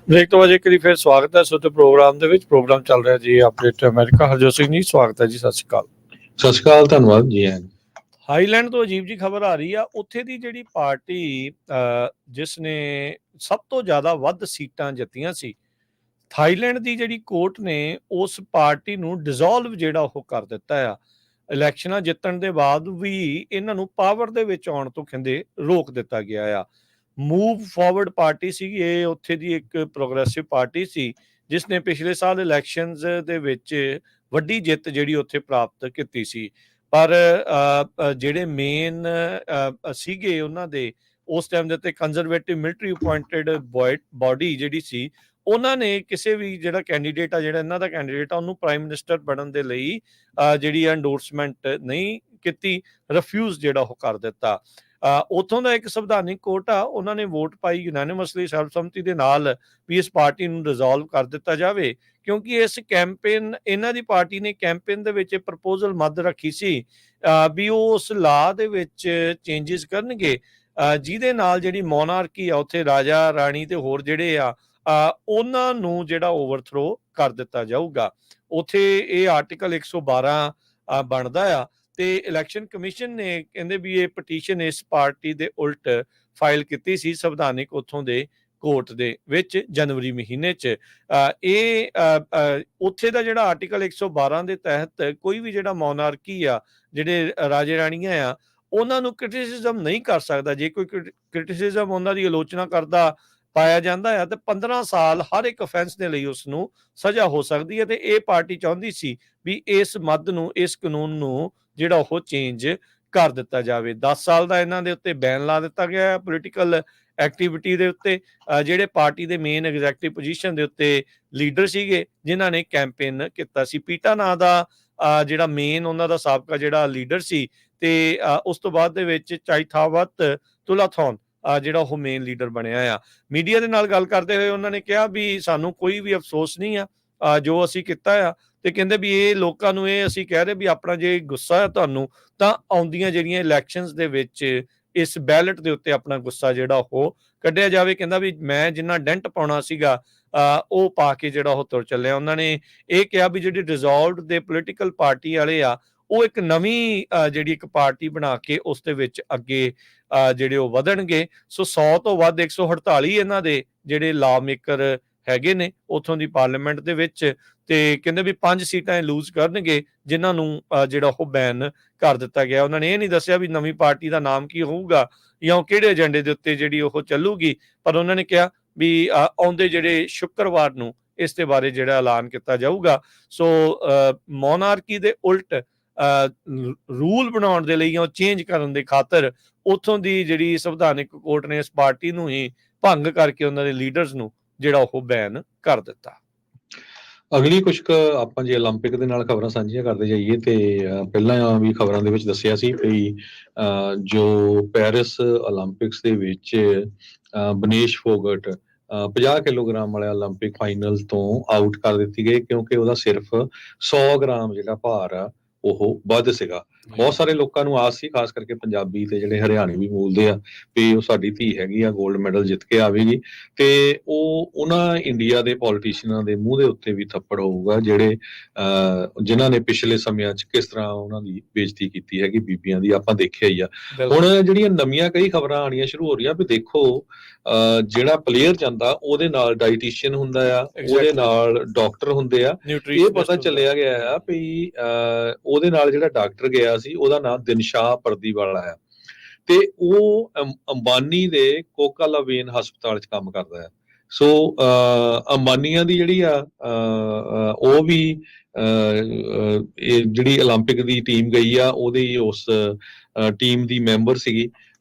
ਬ੍ਰੇਕ ਤੋਂ ਬਾਅਦ ਇੱਕ ਵਾਰੀ ਫਿਰ ਸਵਾਗਤ ਹੈ ਸੋਤੇ ਪ੍ਰੋਗਰਾਮ ਦੇ ਵਿੱਚ। ਪ੍ਰੋਗਰਾਮ ਚੱਲ ਰਿਹਾ ਜੀ ਅਪਡੇਟ ਅਮਰੀਕਾ। ਹਰਜੋਤ ਸਿੰਘ ਜੀ ਸਵਾਗਤ ਹੈ ਜੀ, ਸਤਿ ਸ਼੍ਰੀ ਅਕਾਲ। ਸਤਿ ਸ਼੍ਰੀ ਅਕਾਲ, ਧੰਨਵਾਦ ਜੀ। ਥਾਈਲੈਂਡ ਤੋਂ ਅਜੀਬ ਜੀ ਖਬਰ ਆ ਰਹੀ ਆ। ਉੱਥੇ ਦੀ ਜਿਹੜੀ ਪਾਰਟੀ ਜਿਸ ਨੇ ਸਭ ਤੋਂ ਜ਼ਿਆਦਾ ਵੱਧ ਸੀਟਾਂ ਜਿੱਤੀਆਂ ਸੀ, ਥਾਈਲੈਂਡ ਦੀ ਜਿਹੜੀ ਕੋਰਟ ਨੇ ਉਸ ਪਾਰਟੀ ਨੂੰ ਡਿਸੋਲਵ ਜਿਹੜਾ ਉਹ ਕਰ ਦਿੱਤਾ ਆ। ਇਲੈਕਸ਼ਨਾਂ ਜਿੱਤਣ ਦੇ ਬਾਅਦ ਵੀ ਇਹਨਾਂ ਨੂੰ ਪਾਵਰ ਦੇ ਵਿੱਚ ਆਉਣ ਤੋਂ ਕਹਿੰਦੇ ਰੋਕ ਦਿੱਤਾ ਗਿਆ ਆ। ਮੂਵ ਫਾਰਵਰਡ ਪਾਰਟੀ ਸੀਗੀ ਇਹ, ਉੱਥੇ ਦੀ ਇੱਕ ਪ੍ਰੋਗਰੈਸਿਵ ਪਾਰਟੀ ਸੀ ਜਿਸ ਨੇ ਪਿਛਲੇ ਸਾਲ ਇਲੈਕਸ਼ਨਸ ਦੇ ਵਿੱਚ ਵੱਡੀ ਜਿੱਤ ਜਿਹੜੀ ਉੱਥੇ ਪ੍ਰਾਪਤ ਕੀਤੀ ਸੀ। ਪਰ ਜਿਹੜੇ ਮੇਨ ਸੀਗੇ ਉਹਨਾਂ ਦੇ ਉਸ ਟਾਈਮ ਦੇ ਉੱਤੇ ਕੰਜ਼ਰਵੇਟਿਵ ਮਿਲਟਰੀ ਅਪਾਇੰਟਡ ਬਾਡੀ ਜਿਹੜੀ ਸੀ, ਉਹਨਾਂ ਨੇ ਕਿਸੇ ਵੀ ਜਿਹੜਾ ਕੈਂਡੀਡੇਟ ਆ, ਜਿਹੜਾ ਇਹਨਾਂ ਦਾ ਕੈਂਡੀਡੇਟ ਆ, ਉਹਨੂੰ ਪ੍ਰਾਈਮ ਮਿਨਿਸਟਰ ਬਣਨ ਦੇ ਲਈ ਜਿਹੜੀ ਐਂਡੋਰਸਮੈਂਟ ਨਹੀਂ ਕੀਤੀ, ਰਿਫਿਊਜ਼ ਜਿਹੜਾ ਉਹ ਕਰ ਦਿੱਤਾ। ਉੱਥੋਂ ਦਾ ਇੱਕ ਸੰਵਿਧਾਨਿਕ ਕੋਰਟ ਆ, ਉਹਨਾਂ ਨੇ ਵੋਟ ਪਾਈ ਯੂਨੈਨਿਮਸਲੀ ਸਰਬਸੰਮਤੀ ਦੇ ਨਾਲ ਵੀ ਇਸ ਪਾਰਟੀ ਨੂੰ ਰਿਜ਼ੋਲਵ ਕਰ ਦਿੱਤਾ ਜਾਵੇ, ਕਿਉਂਕਿ ਇਸ ਕੈਂਪੇਨ ਇਹਨਾਂ ਦੀ ਪਾਰਟੀ ਨੇ ਕੈਂਪੇਨ ਦੇ ਵਿੱਚ ਪ੍ਰਪੋਜ਼ਲ ਮੱਦ ਰੱਖੀ ਸੀ ਵੀ ਉਹ ਉਸ ਲਾਅ ਦੇ ਵਿੱਚ ਚੇਂਜਸ ਕਰਨਗੇ ਜਿਹਦੇ ਨਾਲ ਜਿਹੜੀ ਮੋਨਾਰਕੀ ਆ ਉੱਥੇ ਰਾਜਾ ਰਾਣੀ ਤੇ ਹੋਰ ਜਿਹੜੇ ਆ ਉਹਨਾਂ ਨੂੰ ਜਿਹੜਾ ਓਵਰਥਰੋ ਕਰ ਦਿੱਤਾ ਜਾਊਗਾ। ਉੱਥੇ ਇਹ ਆਰਟੀਕਲ 112 ਬਣਦਾ ਆ ਤੇ ਇਲੈਕਸ਼ਨ ਕਮਿਸ਼ਨ ਨੇ ਕਹਿੰਦੇ ਵੀ ਇਹ ਪਟੀਸ਼ਨ ਇਸ ਪਾਰਟੀ ਦੇ ਉਲਟ ਫਾਈਲ ਕੀਤੀ ਸੀ ਸੰਵਿਧਾਨਿਕ ਉੱਥੋਂ ਦੇ ਕੋਰਟ ਦੇ ਵਿੱਚ ਜਨਵਰੀ ਮਹੀਨੇ 'ਚ। ਇਹ ਉੱਥੇ ਦਾ ਜਿਹੜਾ ਆਰਟੀਕਲ 112 ਦੇ ਤਹਿਤ ਕੋਈ ਵੀ ਜਿਹੜਾ ਮੋਨਾਰਕੀ ਆ, ਜਿਹੜੇ ਰਾਜੇ ਰਾਣੀਆਂ ਆ, ਉਹਨਾਂ ਨੂੰ ਕ੍ਰਿਟਿਸਿਜ਼ਮ ਨਹੀਂ ਕਰ ਸਕਦਾ। ਜੇ ਕੋਈ ਕ੍ਰਿਟਿਸਿਜ਼ਮ ਉਹਨਾਂ ਦੀ ਆਲੋਚਨਾ ਕਰਦਾ ਪਾਇਆ ਜਾਂਦਾ ਆ ਤੇ 15 ਸਾਲ ਹਰ ਇੱਕ ਅਫੈਂਸ ਦੇ ਲਈ ਉਸ ਨੂੰ ਸਜ਼ਾ ਹੋ ਸਕਦੀ ਹੈ। ਤੇ ਇਹ ਪਾਰਟੀ ਚਾਹੁੰਦੀ ਸੀ ਵੀ ਇਸ ਮੱਦ ਨੂੰ, ਇਸ ਕਾਨੂੰਨ ਨੂੰ ਜਿਹੜਾ ਉਹ ਚੇਂਜ ਕਰ ਦਿੱਤਾ ਜਾਵੇ। 10 ਸਾਲ ਦਾ ਇਹਨਾਂ ਦੇ ਉੱਤੇ ਬੈਨ ਲਾ ਦਿੱਤਾ ਗਿਆ ਪੋਲੀਟੀਕਲ ਐਕਟੀਵਿਟੀ ਦੇ ਉੱਤੇ। ਜਿਹੜੇ ਪਾਰਟੀ ਦੇ ਮੇਨ ਐਗਜ਼ੈਕਟਿਵ ਪੋਜੀਸ਼ਨ ਦੇ ਉੱਤੇ ਲੀਡਰ ਸੀਗੇ ਜਿਨ੍ਹਾਂ ਨੇ ਕੈਂਪੇਨ ਕੀਤਾ ਸੀ। ਪੀਟਾ ਨਾਂ ਦਾ ਜਿਹੜਾ ਮੇਨ ਉਹਨਾਂ ਦਾ ਸਾਬਕਾ ਜਿਹੜਾ ਲੀਡਰ ਸੀ ਤੇ ਉਸ ਤੋਂ ਬਾਅਦ ਦੇ ਵਿੱਚ ਚਾਈਥਾਵਤ ਤੁਲਾਥੌਨ ਜਿਹੜਾ ਉਹ ਮੇਨ ਲੀਡਰ ਬਣਿਆ ਆ। ਮੀਡੀਆ ਦੇ ਨਾਲ ਗੱਲ ਕਰਦੇ ਹੋਏ ਉਹਨਾਂ ਨੇ ਕਿਹਾ ਵੀ ਸਾਨੂੰ ਕੋਈ ਵੀ ਅਫਸੋਸ ਨਹੀਂ ਆ ਜੋ ਅਸੀਂ ਕੀਤਾ ਆ, ਤੇ ਕਹਿੰਦੇ ਵੀ ਇਹ ਲੋਕਾਂ ਨੂੰ ਇਹ ਅਸੀਂ ਕਹਿ ਰਹੇ ਵੀ ਆਪਣਾ ਜੇ ਗੁੱਸਾ ਹੈ ਤੁਹਾਨੂੰ ਤਾਂ ਆਉਂਦੀਆਂ ਜਿਹੜੀਆਂ ਇਲੈਕਸ਼ਨਸ ਦੇ ਵਿੱਚ ਇਸ ਬੈਲਟ ਦੇ ਉੱਤੇ ਆਪਣਾ ਗੁੱਸਾ ਜਿਹੜਾ ਉਹ ਕੱਢਿਆ ਜਾਵੇ। ਕਹਿੰਦਾ ਵੀ ਮੈਂ ਜਿੰਨਾ ਡੈਂਟ ਪਾਉਣਾ ਸੀਗਾ ਉਹ ਪਾ ਕੇ ਜਿਹੜਾ ਉਹ ਤੁਰ ਚੱਲਿਆ। ਉਹਨਾਂ ਨੇ ਇਹ ਕਿਹਾ ਵੀ ਜਿਹੜੀ ਡਿਸੋਲਵਡ ਦੇ ਪੋਲੀਟੀਕਲ ਪਾਰਟੀ ਵਾਲੇ ਆ ਉਹ ਇੱਕ ਨਵੀਂ ਜਿਹੜੀ ਇੱਕ ਪਾਰਟੀ ਬਣਾ ਕੇ ਉਸ ਦੇ ਵਿੱਚ ਅੱਗੇ ਜਿਹੜੇ ਉਹ ਵਧਣਗੇ। ਸੋ 100 ਤੋਂ ਵੱਧ 148 ਇਹਨਾਂ ਦੇ ਜਿਹੜੇ ਲਾ ਮੇਕਰ ਹੈਗੇ ਨੇ ਉੱਥੋਂ ਦੀ ਪਾਰਲੀਮੈਂਟ ਦੇ ਵਿੱਚ, ਤੇ ਕਹਿੰਦੇ ਵੀ 5 ਸੀਟਾਂ ਲੂਜ਼ ਕਰਨਗੇ ਜਿਨ੍ਹਾਂ ਨੂੰ ਜਿਹੜਾ ਉਹ ਬੈਨ ਕਰ ਦਿੱਤਾ ਗਿਆ। ਉਹਨਾਂ ਨੇ ਇਹ ਨਹੀਂ ਦੱਸਿਆ ਵੀ ਨਵੀਂ ਪਾਰਟੀ ਦਾ ਨਾਮ ਕੀ ਹੋਊਗਾ ਜਾਂ ਉਹ ਕਿਹੜੇ ਏਜੰਡੇ ਦੇ ਉੱਤੇ ਜਿਹੜੀ ਉਹ ਚੱਲੂਗੀ, ਪਰ ਉਹਨਾਂ ਨੇ ਕਿਹਾ ਵੀ ਆਉਂਦੇ ਜਿਹੜੇ ਸ਼ੁੱਕਰਵਾਰ ਨੂੰ ਇਸ ਦੇ ਬਾਰੇ ਜਿਹੜਾ ਐਲਾਨ ਕੀਤਾ ਜਾਊਗਾ। ਸੋ ਮੋਨਾਰਕੀ ਦੇ ਉਲਟ ਰੂਲ ਬਣਾਉਣ ਦੇ ਲਈ ਜਾਂ ਚੇਂਜ ਕਰਨ ਦੇ ਖਾਤਰ ਉੱਥੋਂ ਦੀ ਜਿਹੜੀ ਸੰਵਿਧਾਨਿਕ ਕੋਰਟ ਨੇ ਇਸ ਪਾਰਟੀ ਨੂੰ ਹੀ ਭੰਗ ਕਰਕੇ ਉਹਨਾਂ ਦੇ ਲੀਡਰਸ ਨੂੰ ਜਿਹੜਾ ਉਹ ਬੈਨ ਕਰ ਦਿੱਤਾ। ਅਗਲੀ ਕੁਝ ਆਪਾਂ ਜੇ 올림픽 ਦੇ ਨਾਲ ਖਬਰਾਂ ਸਾਂਝੀਆਂ ਕਰਦੇ ਜਾਈਏ ਤੇ ਪਹਿਲਾਂ ਵੀ ਖਬਰਾਂ ਦੇ ਵਿੱਚ ਦੱਸਿਆ ਸੀ ਕਿ ਜੋ ਪੈਰਿਸ 올림픽ਸ ਦੇ ਵਿੱਚ ਬਨੇਸ਼ ਫੋਗਟ 50 ਕਿਲੋਗ੍ਰਾਮ ਵਾਲੇ 올림픽 ਫਾਈਨਲ ਤੋਂ ਆਊਟ ਕਰ ਦਿੱਤੀ ਗਈ, ਕਿਉਂਕਿ ਉਹਦਾ ਸਿਰਫ 100 ਗ੍ਰਾਮ ਜਿਹੜਾ ਭਾਰ ਆ ਉਹ ਵੱਧ ਸੀਗਾ। ਬਹੁਤ ਸਾਰੇ ਲੋਕਾਂ ਨੂੰ ਆਸ ਸੀ, ਖਾਸ ਕਰਕੇ ਪੰਜਾਬੀ ਤੇ ਜਿਹੜੇ ਹਰਿਆਣਵੀ ਮੂਲ ਦੇ ਆ, ਵੀ ਉਹ ਸਾਡੀ ਧੀ ਹੈਗੀ ਆ, 골ਡ ਮੈਡਲ ਜਿੱਤ ਕੇ ਆਵੇਗੀ, ਤੇ ਉਹਨਾਂ ਇੰਡੀਆ ਦੇ ਪੋਲੀਟੀਸ਼ੀਅਨਾਂ ਦੇ ਮੂੰਹ ਦੇ ਉੱਤੇ ਵੀ ਥੱਪੜ ਹੋਊਗਾ ਜਿਹੜੇ ਜਿਨ੍ਹਾਂ ਨੇ ਪਿਛਲੇ ਸਮਿਆਂ 'ਚ ਕਿਸ ਤਰ੍ਹਾਂ ਉਹਨਾਂ ਦੀ ਬੇਇੱਜ਼ਤੀ ਕੀਤੀ ਹੈਗੀ ਬੀਬੀਆਂ ਦੀ, ਆਪਾਂ ਦੇਖਿਆ ਹੀ ਆ। ਹੁਣ ਜਿਹੜੀਆਂ ਨਵੀਆਂ ਕਈ ਖਬਰਾਂ ਆਉਣੀਆਂ ਸ਼ੁਰੂ ਹੋ ਰਹੀਆਂ ਵੀ ਦੇਖੋ, ਜਿਹੜਾ ਪਲੇਅਰ ਜਾਂਦਾ ਉਹਦੇ ਨਾਲ ਡਾਈਟੀਸ਼ੀਅਨ ਹੁੰਦਾ ਆ, ਉਹਦੇ ਨਾਲ ਡਾਕਟਰ ਹੁੰਦੇ ਆ। ਇਹ ਪਤਾ ਚੱਲਿਆ ਗਿਆ ਆ ਵੀ ਉਹਦੇ ਨਾਲ ਜਿਹੜਾ ਡਾਕਟਰ ਗਿਆ ਸੀ ਉਹਦਾ ਨਾਮ ਦਿਨਸ਼ਾਹ ਪਰਦੀਵਾਲਾ ਆ, ਤੇ ਉਹ ਅੰਬਾਨੀ ਦੇ ਕੋਕਾ ਲਵੇਨ ਹਸਪਤਾਲ 'ਚ ਕੰਮ ਕਰਦਾ ਆ। ਸੋ ਅੰਬਾਨੀਆਂ ਦੀ ਜਿਹੜੀ ਆ ਉਹ ਵੀ ਇਹ ਜਿਹੜੀ 올림픽 ਦੀ ਟੀਮ ਗਈ ਆ ਉਹਦੀ ਉਸ ਟੀਮ ਦੀ ਮੈਂਬਰ ਸੀਗੀ।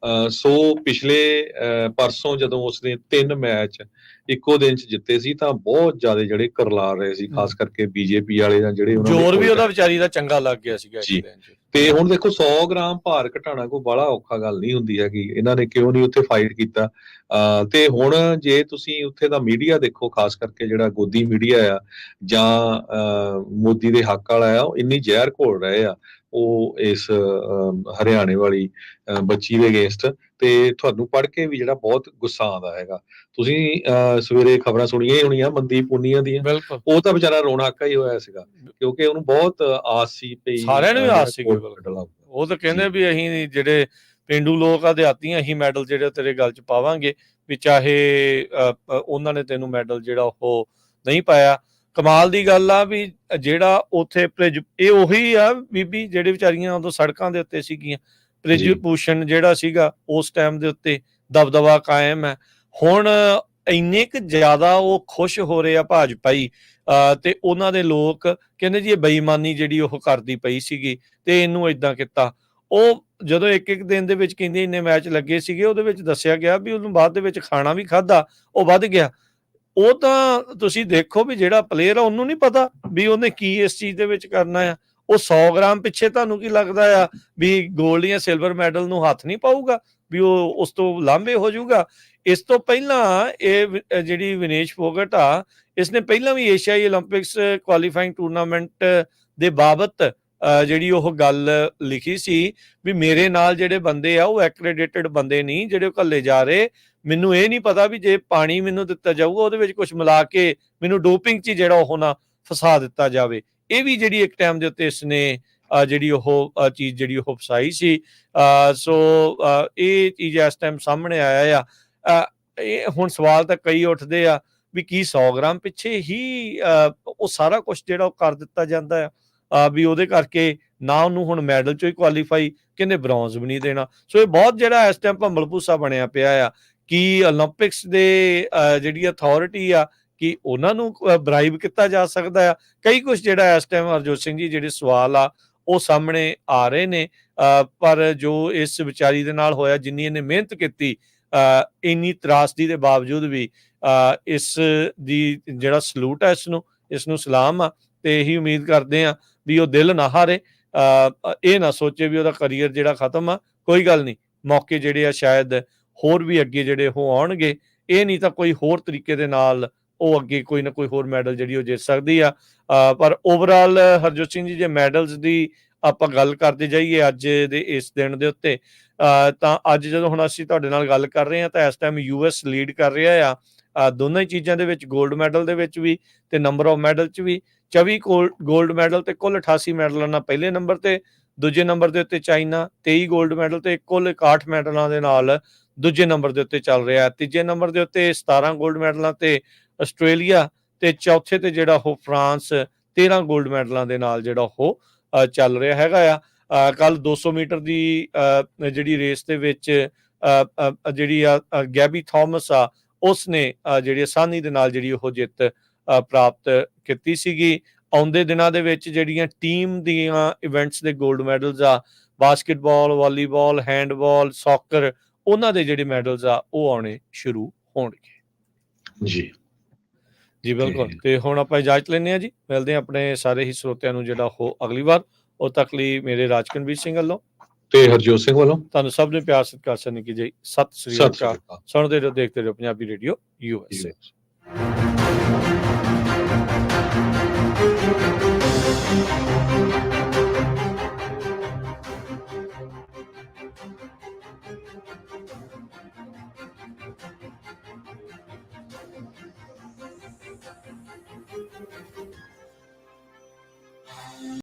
ਸੋ ਪਿਛਲੇ ਪਰਸੋਂ ਜਦੋਂ ਉਸਨੇ 3 ਮੈਚ ਇੱਕੋ ਦਿਨ 'ਚ ਜਿੱਤੇ ਸੀ ਤਾਂ ਬਹੁਤ ਜ਼ਿਆਦਾ ਜਿਹੜੇ ਕਰਲਾ ਰਹੇ ਸੀ, ਖਾਸ ਕਰਕੇ ਬੀਜੇਪੀ ਵਾਲੇ ਜਾਂ ਜਿਹੜੇ ਜ਼ੋਰ ਵੀ ਉਹਦਾ ਵਿਚਾਰੀ ਦਾ ਚੰਗਾ ਲੱਗ ਗਿਆ ਸੀਗਾ ਇੱਕ ਦਿਨ 'ਚ। ਤੇ ਹੁਣ ਦੇਖੋ 100 ਗ੍ਰਾਮ ਭਾਰ ਘਟਾਉਣਾ ਕੋਈ ਬਾਹਲਾ ਔਖਾ ਗੱਲ ਨਹੀਂ ਹੁੰਦੀ ਹੈਗੀ, ਇਹਨਾਂ ਨੇ ਕਿਉਂ ਨਹੀਂ ਉੱਥੇ ਫਾਈਟ ਕੀਤਾ। ਤੇ ਹੁਣ ਜੇ ਤੁਸੀਂ ਉੱਥੇ ਦਾ ਮੀਡੀਆ ਦੇਖੋ, ਖਾਸ ਕਰਕੇ ਜਿਹੜਾ ਗੋਦੀ ਮੀਡੀਆ ਆ ਜਾਂ ਮੋਦੀ ਦੇ ਹੱਕ ਵਾਲਾ ਆ, ਉਹ ਇੰਨੀ ਜ਼ਹਿਰ ਘੋਲ ਰਹੇ ਆ ਉਹ ਇਸ ਹਰਿਆਣੇ ਵਾਲੀ ਬੱਚੀ ਦੇ ਅਗੇਂਸਟ, ਤੇ ਤੁਹਾਨੂੰ ਪੜ੍ਹ ਕੇ ਵੀ ਜਿਹੜਾ ਬਹੁਤ ਗੁੱਸਾ ਆਉਂਦਾ ਹੈਗਾ। ਤੁਸੀਂ ਸਵੇਰੇ ਖਬਰਾਂ ਸੁਣੀਆਂ ਹੀ ਹੋਣੀਆਂ ਮਨਦੀਪ ਪੁੰਨੀਆ ਦੀਆਂ, ਉਹ ਤਾਂ ਵਿਚਾਰਾ ਰੋਣਾ ਹਾਕਾ ਹੀ ਹੋਇਆ ਸੀਗਾ, ਕਿਉਂਕਿ ਉਹਨੂੰ ਬਹੁਤ ਆਸ ਸੀ ਪਈ, ਸਾਰਿਆਂ ਨੂੰ ਆਸ ਸੀ। ਉਹ ਤਾਂ ਕਹਿੰਦੇ ਵੀ ਅਸੀਂ ਜਿਹੜੇ ਪੇਂਡੂ ਲੋਕ ਆ, ਦਿਹਾਤੀ, ਅਸੀਂ ਮੈਡਲ ਜਿਹੜੇ ਤੇਰੇ ਗੱਲ 'ਚ ਪਾਵਾਂਗੇ, ਵੀ ਚਾਹੇ ਉਹਨਾਂ ਨੇ ਤੈਨੂੰ ਮੈਡਲ ਜਿਹੜਾ ਉਹ ਨਹੀਂ ਪਾਇਆ। ਕਮਾਲ ਦੀ ਗੱਲ ਆ ਵੀ ਜਿਹੜਾ ਉੱਥੇ ਇਹ ਉਹੀ ਆ ਬੀਬੀ ਜਿਹੜੇ ਵਿਚਾਰੀਆਂ ਉਦੋਂ ਸੜਕਾਂ ਦੇ ਉੱਤੇ ਸੀਗੀਆਂ, ਪ੍ਰਿਜਭੂਸ਼ਣ ਜਿਹੜਾ ਸੀਗਾ ਉਸ ਟਾਈਮ ਦੇ ਉੱਤੇ ਦਬਦਬਾ ਕਾਇਮ ਹੈ। ਹੁਣ ਇੰਨੇ ਕੁ ਜ਼ਿਆਦਾ ਉਹ ਖੁਸ਼ ਹੋ ਰਹੇ ਆ ਭਾਜਪਾਈ, ਤੇ ਉਹਨਾਂ ਦੇ ਲੋਕ ਕਹਿੰਦੇ ਜੀ ਇਹ ਬੇਈਮਾਨੀ ਜਿਹੜੀ ਉਹ ਕਰਦੀ ਪਈ ਸੀਗੀ ਤੇ ਇਹਨੂੰ ਏਦਾਂ ਕੀਤਾ। ਉਹ ਜਦੋਂ ਇੱਕ ਦਿਨ ਦੇ ਵਿੱਚ ਕਹਿੰਦੇ ਇੰਨੇ ਮੈਚ ਲੱਗੇ ਸੀਗੇ, ਉਹਦੇ ਵਿੱਚ ਦੱਸਿਆ ਗਿਆ ਵੀ ਉਹਨੂੰ ਬਾਅਦ ਦੇ ਵਿੱਚ ਖਾਣਾ ਵੀ ਖਾਧਾ, ਉਹ ਵੱਧ ਗਿਆ। ਉਹ ਤਾਂ ਤੁਸੀਂ ਦੇਖੋ ਵੀ ਜਿਹੜਾ ਪਲੇਅਰ ਆ ਉਹਨੂੰ ਨਹੀਂ ਪਤਾ ਵੀ ਉਹਨੇ ਕੀ ਇਸ ਚੀਜ਼ ਦੇ ਵਿੱਚ ਕਰਨਾ ਆ। ਉਹ 100 ਗ੍ਰਾਮ ਪਿੱਛੇ ਤੁਹਾਨੂੰ ਕੀ ਲੱਗਦਾ ਆ ਵੀ 골ਡ ਜਾਂ ਸਿਲਵਰ ਮੈਡਲ ਨੂੰ ਹੱਥ ਨਹੀਂ ਪਾਊਗਾ, ਵੀ ਉਹ ਉਸ ਤੋਂ ਲਾਂਭੇ ਹੋ ਜਾਊਗਾ। ਇਸ ਤੋਂ ਪਹਿਲਾਂ ਇਹ ਜਿਹੜੀ ਵਿਨੇਸ਼ ਫੋਗਟ ਆ, ਇਸਨੇ ਪਹਿਲਾਂ ਵੀ ਏਸ਼ੀਆਈ 올림픽ਸ ਕੁਆਲੀਫਾਈਂਗ ਟੂਰਨਾਮੈਂਟ ਦੇ ਬਾਬਤ ਜਿਹੜੀ ਉਹ ਗੱਲ ਲਿਖੀ ਸੀ ਵੀ ਮੇਰੇ ਨਾਲ ਜਿਹੜੇ ਬੰਦੇ ਆ ਉਹ ਐਕ੍ਰੈਡਿਟਡ ਬੰਦੇ ਨਹੀਂ ਜਿਹੜੇ ਉਹ ਘੱਲੇ ਜਾ ਰਹੇ। ਮੈਨੂੰ ਇਹ ਨਹੀਂ ਪਤਾ ਵੀ ਜੇ ਪਾਣੀ ਮੈਨੂੰ ਦਿੱਤਾ ਜਾਊਗਾ ਉਹਦੇ ਵਿੱਚ ਕੁਝ ਮਿਲਾ ਕੇ ਮੈਨੂੰ ਡੋਪਿੰਗ 'ਚ ਜਿਹੜਾ ਉਹ ਨਾ ਫਸਾ ਦਿੱਤਾ ਜਾਵੇ। ਇਹ ਵੀ ਜਿਹੜੀ ਇੱਕ ਟਾਈਮ ਦੇ ਉੱਤੇ ਇਸਨੇ ਜਿਹੜੀ ਉਹ ਚੀਜ਼ ਜਿਹੜੀ ਉਹ ਫਸਾਈ ਸੀ। ਸੋ ਇਹ ਚੀਜ਼ ਇਸ ਟਾਈਮ ਸਾਹਮਣੇ ਆਇਆ ਆ। ਇਹ ਹੁਣ ਸਵਾਲ ਤਾਂ ਕਈ ਉੱਠਦੇ ਆ ਵੀ ਕੀ 100 ਗ੍ਰਾਮ ਪਿੱਛੇ ਹੀ ਉਹ ਸਾਰਾ ਕੁਝ ਜਿਹੜਾ ਉਹ ਕਰ ਦਿੱਤਾ ਜਾਂਦਾ ਆ, ਵੀ ਉਹਦੇ ਕਰਕੇ ਨਾ ਉਹਨੂੰ ਹੁਣ ਮੈਡਲ 'ਚੋਂ ਹੀ ਕੁਆਲੀਫਾਈ, ਕਹਿੰਦੇ ਬ੍ਰੌਂਜ਼ ਵੀ ਨਹੀਂ ਦੇਣਾ। ਸੋ ਇਹ ਬਹੁਤ ਜਿਹੜਾ ਇਸ ਟਾਈਮ ਭੰਬਲ ਭੂਸਾ ਬਣਿਆ ਪਿਆ ਆ ਕਿ 올림픽ਸ ਦੇ ਜਿਹੜੀ ਅਥਾਰਟੀ ਆ ਕਿ ਉਹਨਾਂ ਨੂੰ ਬਰਾਈਬ ਕੀਤਾ ਜਾ ਸਕਦਾ ਆ। ਕਈ ਕੁਝ ਜਿਹੜਾ ਇਸ ਟਾਈਮ ਹਰਜੋਤ ਸਿੰਘ ਜੀ ਜਿਹੜੇ ਸਵਾਲ ਆ ਉਹ ਸਾਹਮਣੇ ਆ ਰਹੇ ਨੇ। ਪਰ ਜੋ ਇਸ ਵਿਚਾਰੀ ਦੇ ਨਾਲ ਹੋਇਆ, ਜਿੰਨੀ ਇਹਨੇ ਮਿਹਨਤ ਕੀਤੀ, ਇੰਨੀ ਤਰਾਸਦੀ ਦੇ ਬਾਵਜੂਦ ਵੀ ਇਸ ਦੀ ਜਿਹੜਾ ਸਲੂਟ ਹੈ ਇਸ ਨੂੰ ਸਲਾਮ ਆ, ਤੇ ਇਹੀ ਉਮੀਦ ਕਰਦੇ ਆ ਵੀ ਉਹ ਦਿਲ ਨਾ ਹਾਰੇ, ਇਹ ਨਾ ਸੋਚੇ ਵੀ ਉਹਦਾ ਕਰੀਅਰ ਜਿਹੜਾ ਖਤਮ ਆ। ਕੋਈ ਗੱਲ ਨਹੀਂ, ਮੌਕੇ ਜਿਹੜੇ ਆ ਸ਼ਾਇਦ ਹੋਰ ਵੀ ਅੱਗੇ ਜਿਹੜੇ ਉਹ ਆਉਣਗੇ। ਇਹ ਨਹੀਂ ਤਾਂ ਕੋਈ ਹੋਰ ਤਰੀਕੇ ਦੇ ਨਾਲ ਉਹ ਅੱਗੇ ਕੋਈ ਨਾ ਕੋਈ ਹੋਰ ਮੈਡਲ ਜਿਹੜੀ ਉਹ ਜਿੱਤ ਸਕਦੀ ਆ। ਪਰ ਓਵਰਆਲ ਹਰਜੋਤ ਸਿੰਘ ਜੀ ਜੇ ਮੈਡਲਸ ਦੀ ਆਪਾਂ ਗੱਲ ਕਰਦੇ ਜਾਈਏ ਅੱਜ ਦੇ ਇਸ ਦਿਨ ਦੇ ਉੱਤੇ, ਤਾਂ ਅੱਜ ਜਦੋਂ ਹੁਣ ਅਸੀਂ ਤੁਹਾਡੇ ਨਾਲ ਗੱਲ ਕਰ ਰਹੇ ਹਾਂ ਤਾਂ ਇਸ ਟਾਈਮ US ਲੀਡ ਕਰ ਰਿਹਾ ਆ ਦੋਨਾਂ ਹੀ ਚੀਜ਼ਾਂ ਦੇ ਵਿੱਚ, 골ਡ ਮੈਡਲ ਦੇ ਵਿੱਚ ਵੀ ਤੇ ਨੰਬਰ ਆਫ ਮੈਡਲ 'ਚ ਵੀ। 24 골ਡ ਮੈਡਲ ਤੇ ਕੁੱਲ 88 ਮੈਡਲਾਂ ਨਾਲ ਪਹਿਲੇ ਨੰਬਰ ਤੇ, ਦੂਜੇ ਨੰਬਰ ਦੇ ਉੱਤੇ ਚਾਈਨਾ 23 골ਡ ਮੈਡਲ ਤੇ ਕੁੱਲ 61 ਮੈਡਲਾਂ ਦੇ ਨਾਲ ਦੂਜੇ ਨੰਬਰ ਦੇ ਉੱਤੇ ਚੱਲ ਰਿਹਾ। ਤੀਜੇ ਨੰਬਰ ਦੇ ਉੱਤੇ 17 골ਡ ਮੈਡਲਾਂ ਤੇ ਆਸਟ੍ਰੇਲੀਆ, ਤੇ ਚੌਥੇ ਤੇ ਜਿਹੜਾ ਉਹ ਫਰਾਂਸ 13 골ਡ ਮੈਡਲਾਂ ਦੇ ਨਾਲ ਜਿਹੜਾ ਉਹ ਚੱਲ ਰਿਹਾ ਹੈਗਾ ਆ। ਕੱਲ 200 ਮੀਟਰ ਦੀ ਜਿਹੜੀ ਰੇਸ ਦੇ ਵਿੱਚ ਜਿਹੜੀ ਗੈਬੀ ਥਾਮਸ ਆ ਉਸਨੇ ਜਿਹੜੀ ਆਸਾਨੀ ਦੇ ਨਾਲ ਜਿਹੜੀ ਉਹ ਜਿੱਤ ਪ੍ਰਾਪਤ ਕੀਤੀ ਸੀਗੀ। ਆਉਂਦੇ ਦਿਨਾਂ ਦੇ ਵਿੱਚ ਜਿਹੜੀਆਂ ਟੀਮ ਦੀਆਂ ਇਵੈਂਟਸ ਦੇ 골ਡ ਮੈਡਲਸ ਆ, ਬਾਸਕਟਬਾਲ, ਵਾਲੀਬਾਲ, ਹੈਂਡਬਾਲ, ਸੌਕਰ, ਉਹਨਾਂ ਦੇ ਜਿਹੜੇ ਮੈਡਲਸ ਆ ਉਹ ਆਉਣੇ ਸ਼ੁਰੂ ਹੋਣਗੇ। ਜੀ ਬਿਲਕੁਲ। ਤੇ ਹੁਣ ਆਪਾਂ ਇਜਾਜ਼ਤ ਲੈਂਦੇ ਹਾਂ ਜੀ, ਮਿਲਦੇ ਹਾਂ ਆਪਣੇ ਸਾਰੇ ਹੀ ਸਰੋਤਿਆਂ ਨੂੰ ਜਿਹੜਾ ਉਹ ਅਗਲੀ ਵਾਰ। ਉਦੋਂ ਤੱਕ ਲਈ ਮੇਰੇ ਰਾਜਕਨਵੀਰ ਸਿੰਘ ਵੱਲੋਂ ਤੇ ਹਰਜੋਤ ਸਿੰਘ ਵੱਲੋਂ ਤੁਹਾਨੂੰ ਸਭ ਨੇ ਪਿਆਰ ਸਤਿਕਾਰ ਸਨ ਕੀ ਜੀ। ਸਤਿ ਸ੍ਰੀ ਸਤਿ ਸ਼੍ਰੀ ਅਕਾਲ। ਅਕਾਲ। ਸੁਣਦੇ ਰਹੋ, ਦੇਖਦੇ ਰਹੋ ਪੰਜਾਬੀ ਰੇਡੀਓ USA।